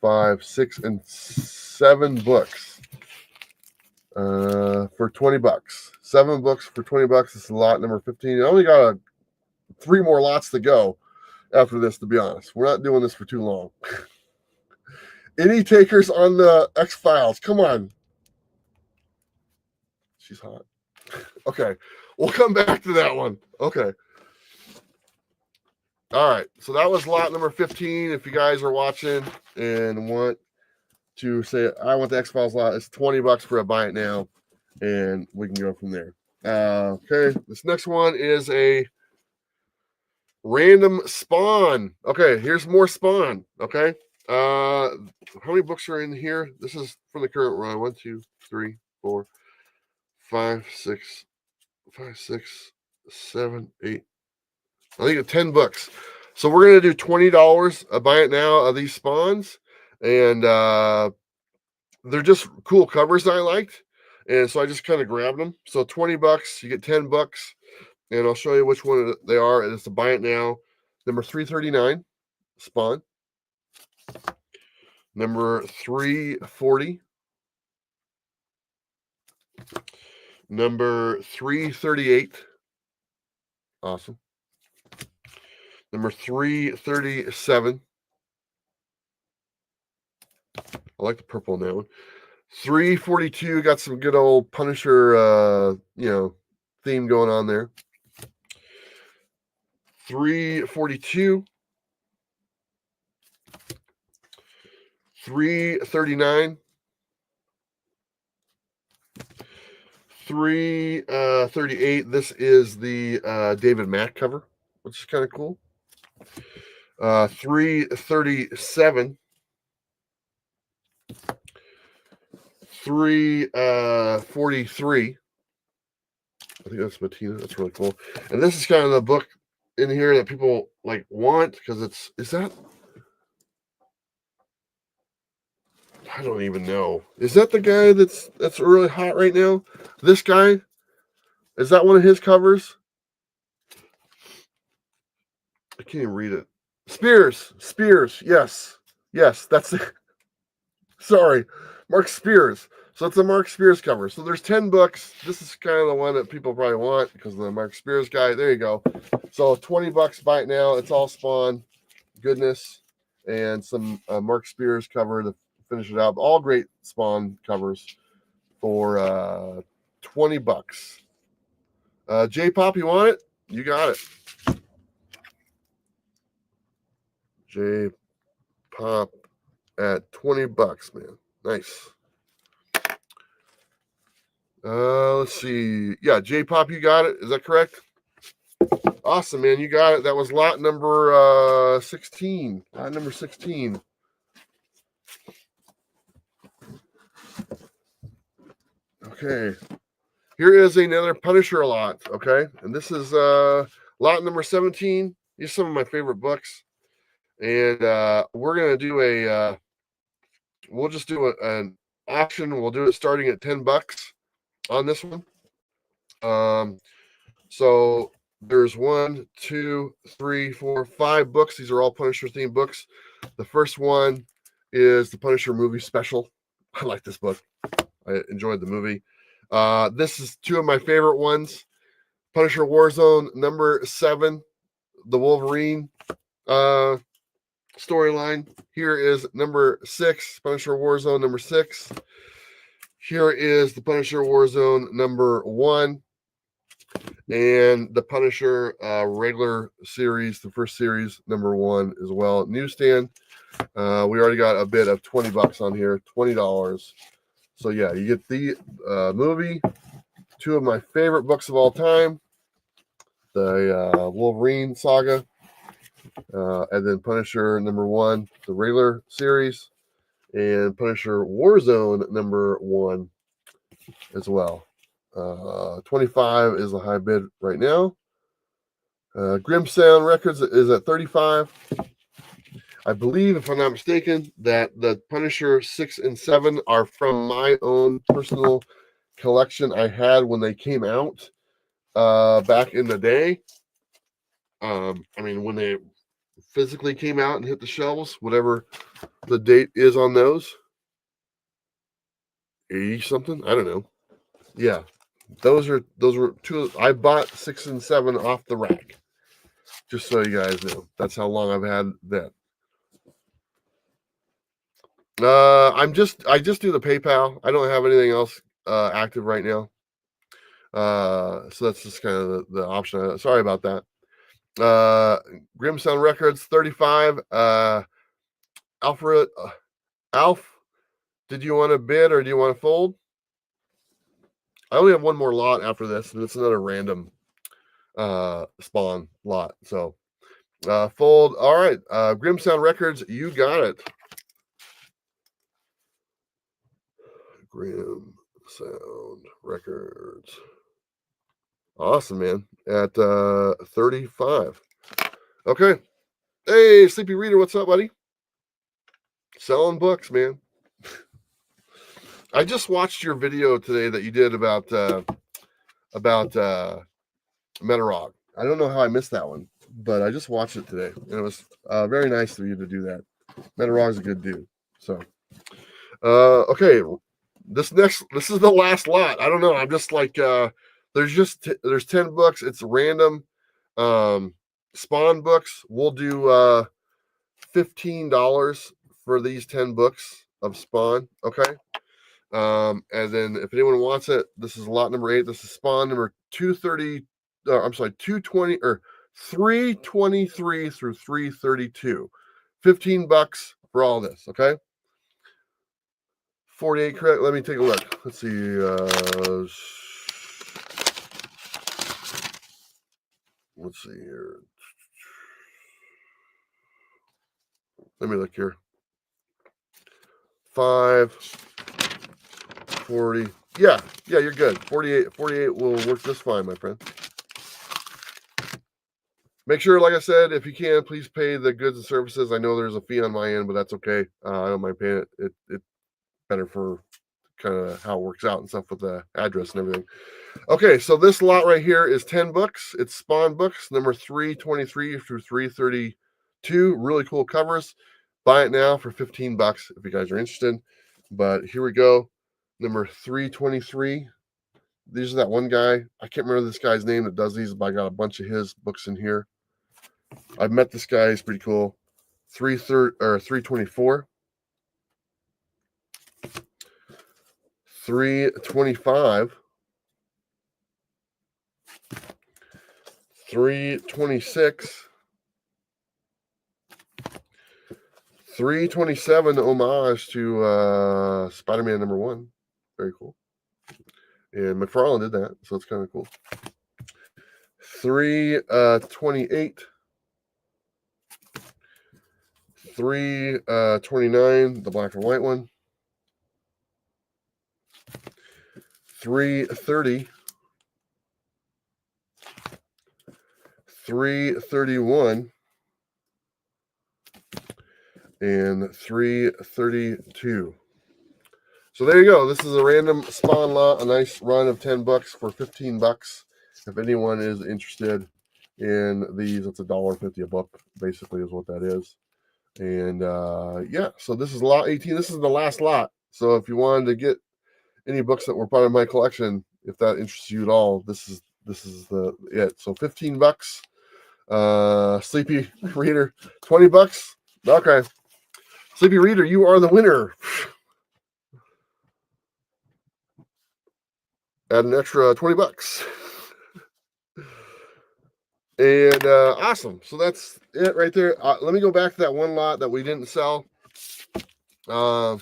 Speaker 1: 5, 6, and 7 books for 20 bucks. 7 books for 20 bucks. This is lot number 15. I only got 3 more lots to go after this, to be honest. We're not doing this for too long. Any takers on the X-Files? Come on. She's hot. Okay. We'll come back to that one. Okay. All right. So that was lot number 15. If you guys are watching and want to say, I want the X-Files lot, it's 20 bucks for a buy it now. And we can go from there. Okay. This next one is a random Spawn. Okay. Here's more Spawn. Okay. How many books are in here? This is from the current run. 1, 2, 3, 4, 5, 6, 5, 6, 7, 8. I think it's 10 books. So we're gonna do $20 a buy it now of these spawns, and they're just cool covers that I liked, and so I just kind of grabbed them. So 20 bucks, you get 10 bucks, and I'll show you which one they are. And it's the buy it now, number 339, Spawn, number 340, number 338, awesome, number 337. I like the purple on that one. 342 got some good old Punisher, theme going on there. 342, 339, 338. This is the David Mack cover, which is kind of cool. 337, 343. I think that's Matina. That's really cool. And this is kind of the book in here that people like want, because is that, I don't even know. Is that the guy that's really hot right now? This guy? Is that one of his covers? I can't even read it. Spears. Yes, that's it. Sorry, Mark Spears. So it's a Mark Spears cover. So there's 10 books. This is kind of the one that people probably want because of the Mark Spears guy. There you go. So 20 bucks, buy it now. It's all Spawn goodness and some Mark Spears cover to finish it out. All great Spawn covers for 20 bucks. J-Pop, you want it? You got it. J-Pop at 20 bucks, man. Nice. Let's see. Yeah, J-Pop, you got it. Is that correct? Awesome, man. You got it. That was lot number 16. Lot number 16. Okay. Here is another Punisher lot. Okay. And this is lot number 17. These are some of my favorite books. And we're going to do we'll just do an auction. We'll do it starting at 10 bucks on this one. So there's 1, 2, 3, 4, 5 books. These are all Punisher themed books. The first one is the Punisher movie special. I like this book. I enjoyed the movie. This is 2 of my favorite ones. Punisher Warzone number 7, the Wolverine storyline. Here is number 6, Punisher Warzone number 6. Here is the Punisher Warzone number 1. And the Punisher regular series, the first series, number 1 as well. Newsstand. We already got a bid of 20 bucks on here, $20. So yeah, you get the movie, 2 of my favorite books of all time, the Wolverine saga, and then Punisher number 1, the regular series, and Punisher Warzone number 1 as well. 25 is the high bid right now. Grim Sound Records is at 35. I believe, if I'm not mistaken, that the Punisher 6 and 7 are from my own personal collection I had when they came out back in the day. I mean, when they physically came out and hit the shelves, whatever the date is on those. 80 something? I don't know. Yeah. Those were 2. I bought 6 and 7 off the rack. Just so you guys know. That's how long I've had that. I just do the PayPal. I don't have anything else active right now. So that's just kind of the option. Sorry about that. Grim Sound Records 35. Alfred Alf, did you want to bid or do you want to fold? I only have one more lot after this, and it's another random spawn lot. So fold. All right. Grim Sound Records, you got it. Grim Sound Records. Awesome, man. At 35. Okay. Hey, Sleepy Reader, what's up, buddy? Selling books, man. I just watched your video today that you did about Metarog. I don't know how I missed that one, but I just watched it today, and it was very nice of you to do that. Metarog's a good dude. So, okay, this is the last lot. I don't know. I'm just like, there's 10 books. It's random. Spawn books. We'll do $15 for these 10 books of Spawn. Okay. And then if anyone wants it, this is lot number 8. This is Spawn number 230. I'm sorry, 220 or 323 through 332. $15 for all this. Okay. 48 correct. Let me take a look. Let's see. Let's see here. Let me look here. 5, 40. Yeah, you're good. 48 will work just fine, my friend. Make sure, like I said, if you can, please pay the goods and services. I know there's a fee on my end, but that's okay. I don't mind paying it. It's better for kind of how it works out and stuff with the address and everything. Okay, so this lot right here is 10 books. It's Spawn books, number 323 through 332. Really cool covers. Buy it now for $15 if you guys are interested. But here we go. Number 323. These are that one guy. I can't remember this guy's name that does these, but I got a bunch of his books in here. I've met this guy. He's pretty cool. 324. 325. 326. 327 homage to Spider-Man number 1. Very cool. And McFarlane did that, so it's kind of cool. 328. 329, the black and white one. 330. 331. And 332. So there you go. This is a random Spawn lot, a nice run of 10 bucks for $15. If anyone is interested in these, it's $1.50 a book, basically, is what that is. And yeah, so this is lot 18. This is the last lot. So if you wanted to get any books that were part of my collection, if that interests you at all, this is it. So $15. Sleepy Reader, $20. Okay. Sleepy Reader, you are the winner. Add an extra $20. And awesome. So that's it right there. Let me go back to that one lot that we didn't sell. By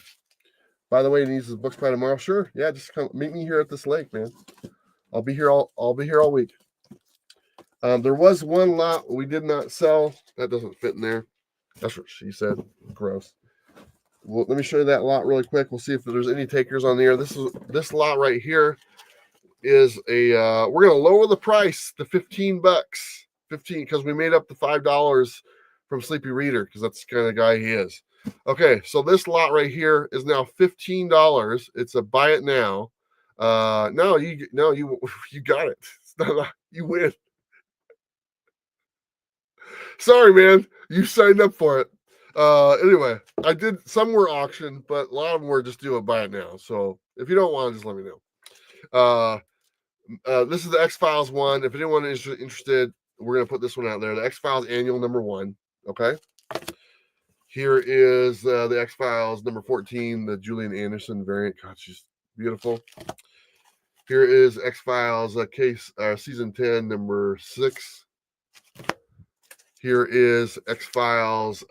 Speaker 1: the way, he needs his books by tomorrow. Sure. Yeah, just come meet me here at this lake, man. I'll be here all week. There was one lot we did not sell. That doesn't fit in there. That's what she said. Gross. Well, let me show you that lot really quick. We'll see if there's any takers on there. This lot right here is a we're gonna lower the price to $15. 15 because we made up the $5 from Sleepy Reader because that's the kind of guy he is. Okay, so this lot right here is now $15. It's a buy it now. No, you got it. It's not, you win. Sorry, man. You signed up for it. Anyway, I did some were auction, but a lot of them were just do a buy it now. So if you don't want to, just let me know. This is the X-Files one. If anyone is interested, we're going to put this one out there. The X-Files annual number 1. Okay. Here is the X-Files number 14, the Julian Anderson variant. God, she's beautiful. Here is X-Files season 10, number 6. Here is X-Files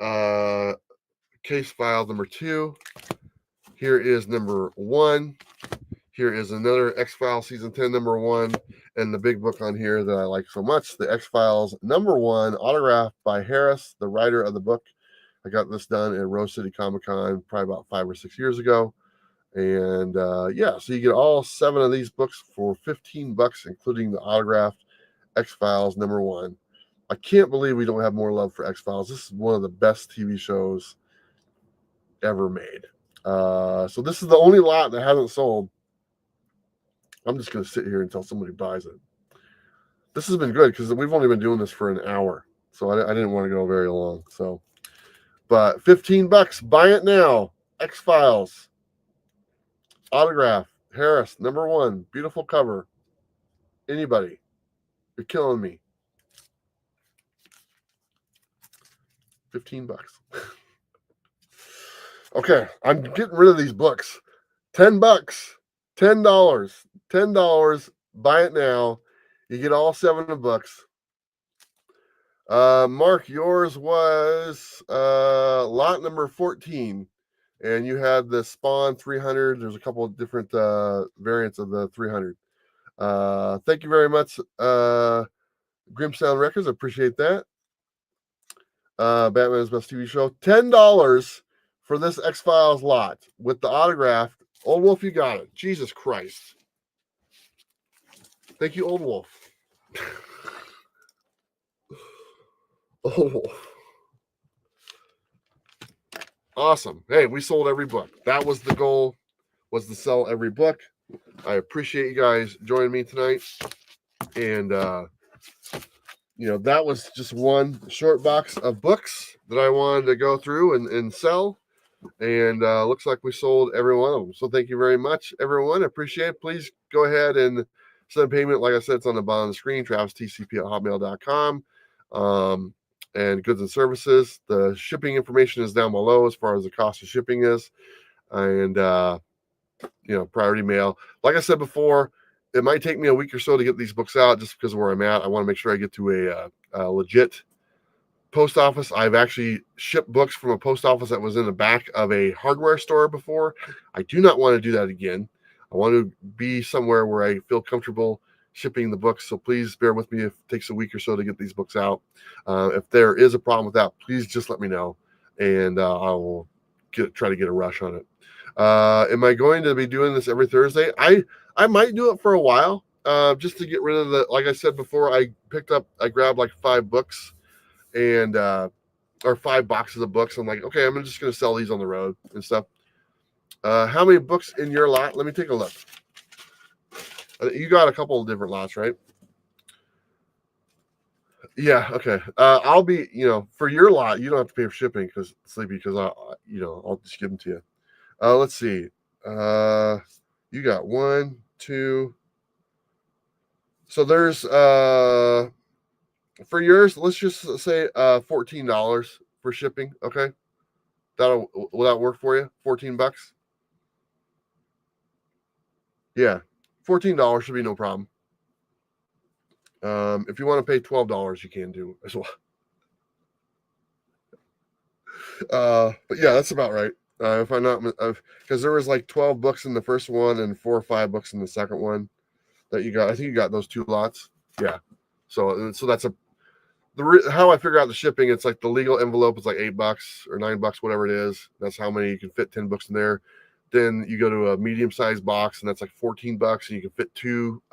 Speaker 1: case file number 2. Here is number 1. Here is another X-Files season 10, number 1. And the big book on here that I like so much, the X-Files number 1, autographed by Harris, the writer of the book. I got this done at Rose City Comic Con probably about 5 or 6 years ago. And yeah, so you get all 7 of these books for $15, including the autographed X-Files #1. I can't believe we don't have more love for X-Files. This is one of the best TV shows ever made. So this is the only lot that hasn't sold. I'm just going to sit here until somebody buys it. This has been good because we've only been doing this for an hour, so I didn't want to go very long. So, but $15, buy it now. X-Files autograph, Harris #1, beautiful cover. Anybody, you're killing me. $15. Okay, I'm getting rid of these books. $10, $10, buy it now. You get all 7 of the books. Mark, yours was lot number 14, and you had the Spawn 300. There's a couple of different variants of the 300. Thank you very much, Grim Sound Records. I appreciate that. Batman's Best TV Show. $10 for this X-Files lot with the autograph. Old Wolf, you got it. Jesus Christ. Thank you, Old Wolf. Old Wolf. Awesome. Hey, we sold every book. That was the goal, was to sell every book. I appreciate you guys joining me tonight. And, you know, that was just one short box of books that I wanted to go through and sell. And looks like we sold every one of them. So thank you very much, everyone. I appreciate it. Please go ahead and send payment. Like I said, it's on the bottom of the screen, travistcp@hotmail.com. And goods and services. The shipping information is down below as far as the cost of shipping is. And, you know, priority mail. Like I said before, it might take me a week or so to get these books out just because of where I'm at. I want to make sure I get to a legit post office. I've actually shipped books from a post office that was in the back of a hardware store before. I do not want to do that again. I want to be somewhere where I feel comfortable shipping the books. So please bear with me if it takes a week or so to get these books out. If there is a problem with that, please just let me know, and I will try to get a rush on it. Am I going to be doing this every Thursday? I might do it for a while, just to get rid of the, like I said before, I grabbed like 5 books and or 5 boxes of books. I'm like, okay, I'm just going to sell these on the road and stuff. How many books in your lot? Let me take a look. You got a couple of different lots, right? Yeah. Okay. I'll be, you know, for your lot, you don't have to pay for shipping because I'll just give them to you. Let's see. You got 1, 2. So there's for yours, let's just say $14 for shipping. Okay. Will that work for you? $14? Yeah. $14 should be no problem. If you want to pay $12, you can do as well. But yeah, that's about right. If I'm not, because there was like 12 books in the first one and 4 or 5 books in the second one that you got. I think you got those 2 lots. Yeah. So that's how I figure out the shipping. It's like the legal envelope is like $8 or $9, whatever it is. That's how many you can fit 10 books in there. Then you go to a medium-sized box, and that's like $14, and you can fit 2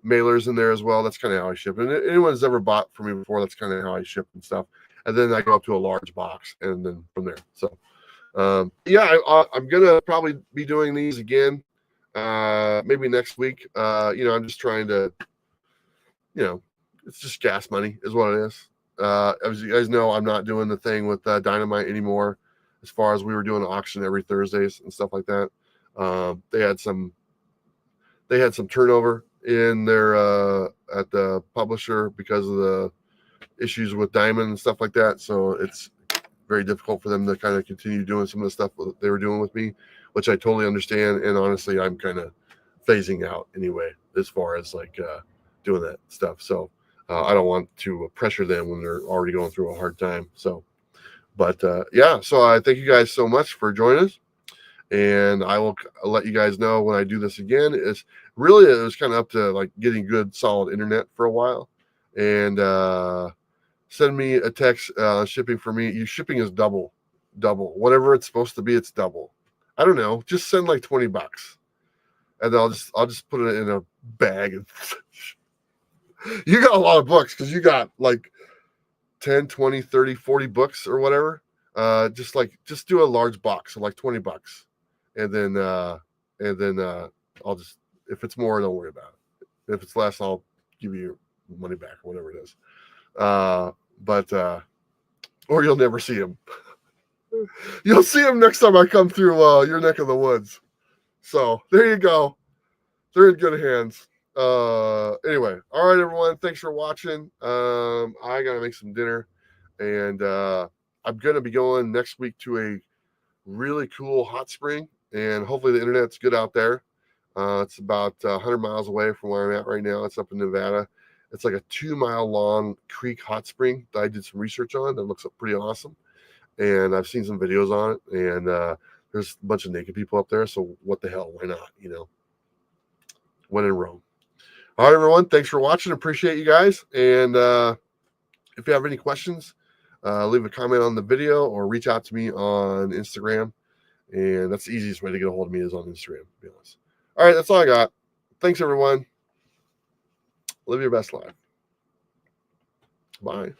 Speaker 1: mailers in there as well. That's kind of how I ship. And anyone who's ever bought from me before, that's kind of how I ship and stuff. And then I go up to a large box, and then from there. So, yeah, I'm gonna probably be doing these again, maybe next week. I'm just trying to, it's just gas money is what it is. As you guys know, I'm not doing the thing with Dynamite anymore. As far as we were doing an auction every Thursdays and stuff like that. They had some turnover in their at the publisher because of the issues with Diamond and stuff like that. So it's very difficult for them to kind of continue doing some of the stuff that they were doing with me, which I totally understand. And honestly, I'm kind of phasing out anyway, as far as like doing that stuff. So I don't want to pressure them when they're already going through a hard time. So, but yeah, so I thank you guys so much for joining us. And I will let you guys know when I do this again. It was kind of up to like getting good solid internet for a while. And send me a text shipping for me. Shipping is double. Whatever it's supposed to be, it's double. I don't know, just send like $20, and then I'll just put it in a bag. And you got a lot of books because you got like 10, 20, 30, 40 books or whatever. Just do a large box of like $20, and then I'll just, if it's more, don't worry about it. If it's less, I'll give you your money back, whatever it is. Or you'll never see them. You'll see them next time I come through your neck of the woods. So there you go. They're in good hands. Anyway, all right, everyone. Thanks for watching. I gotta make some dinner, and I'm gonna be going next week to a really cool hot spring, and hopefully the internet's good out there. It's about 100 miles away from where I'm at right now. It's up in Nevada. It's like a 2-mile long creek hot spring that I did some research on that looks pretty awesome. And I've seen some videos on it, and there's a bunch of naked people up there. So what the hell? Why not? When in Rome. All right, everyone. Thanks for watching. Appreciate you guys. And if you have any questions, leave a comment on the video or reach out to me on Instagram. And that's the easiest way to get a hold of me is on Instagram, to be honest. All right, that's all I got. Thanks, everyone. Live your best life. Bye.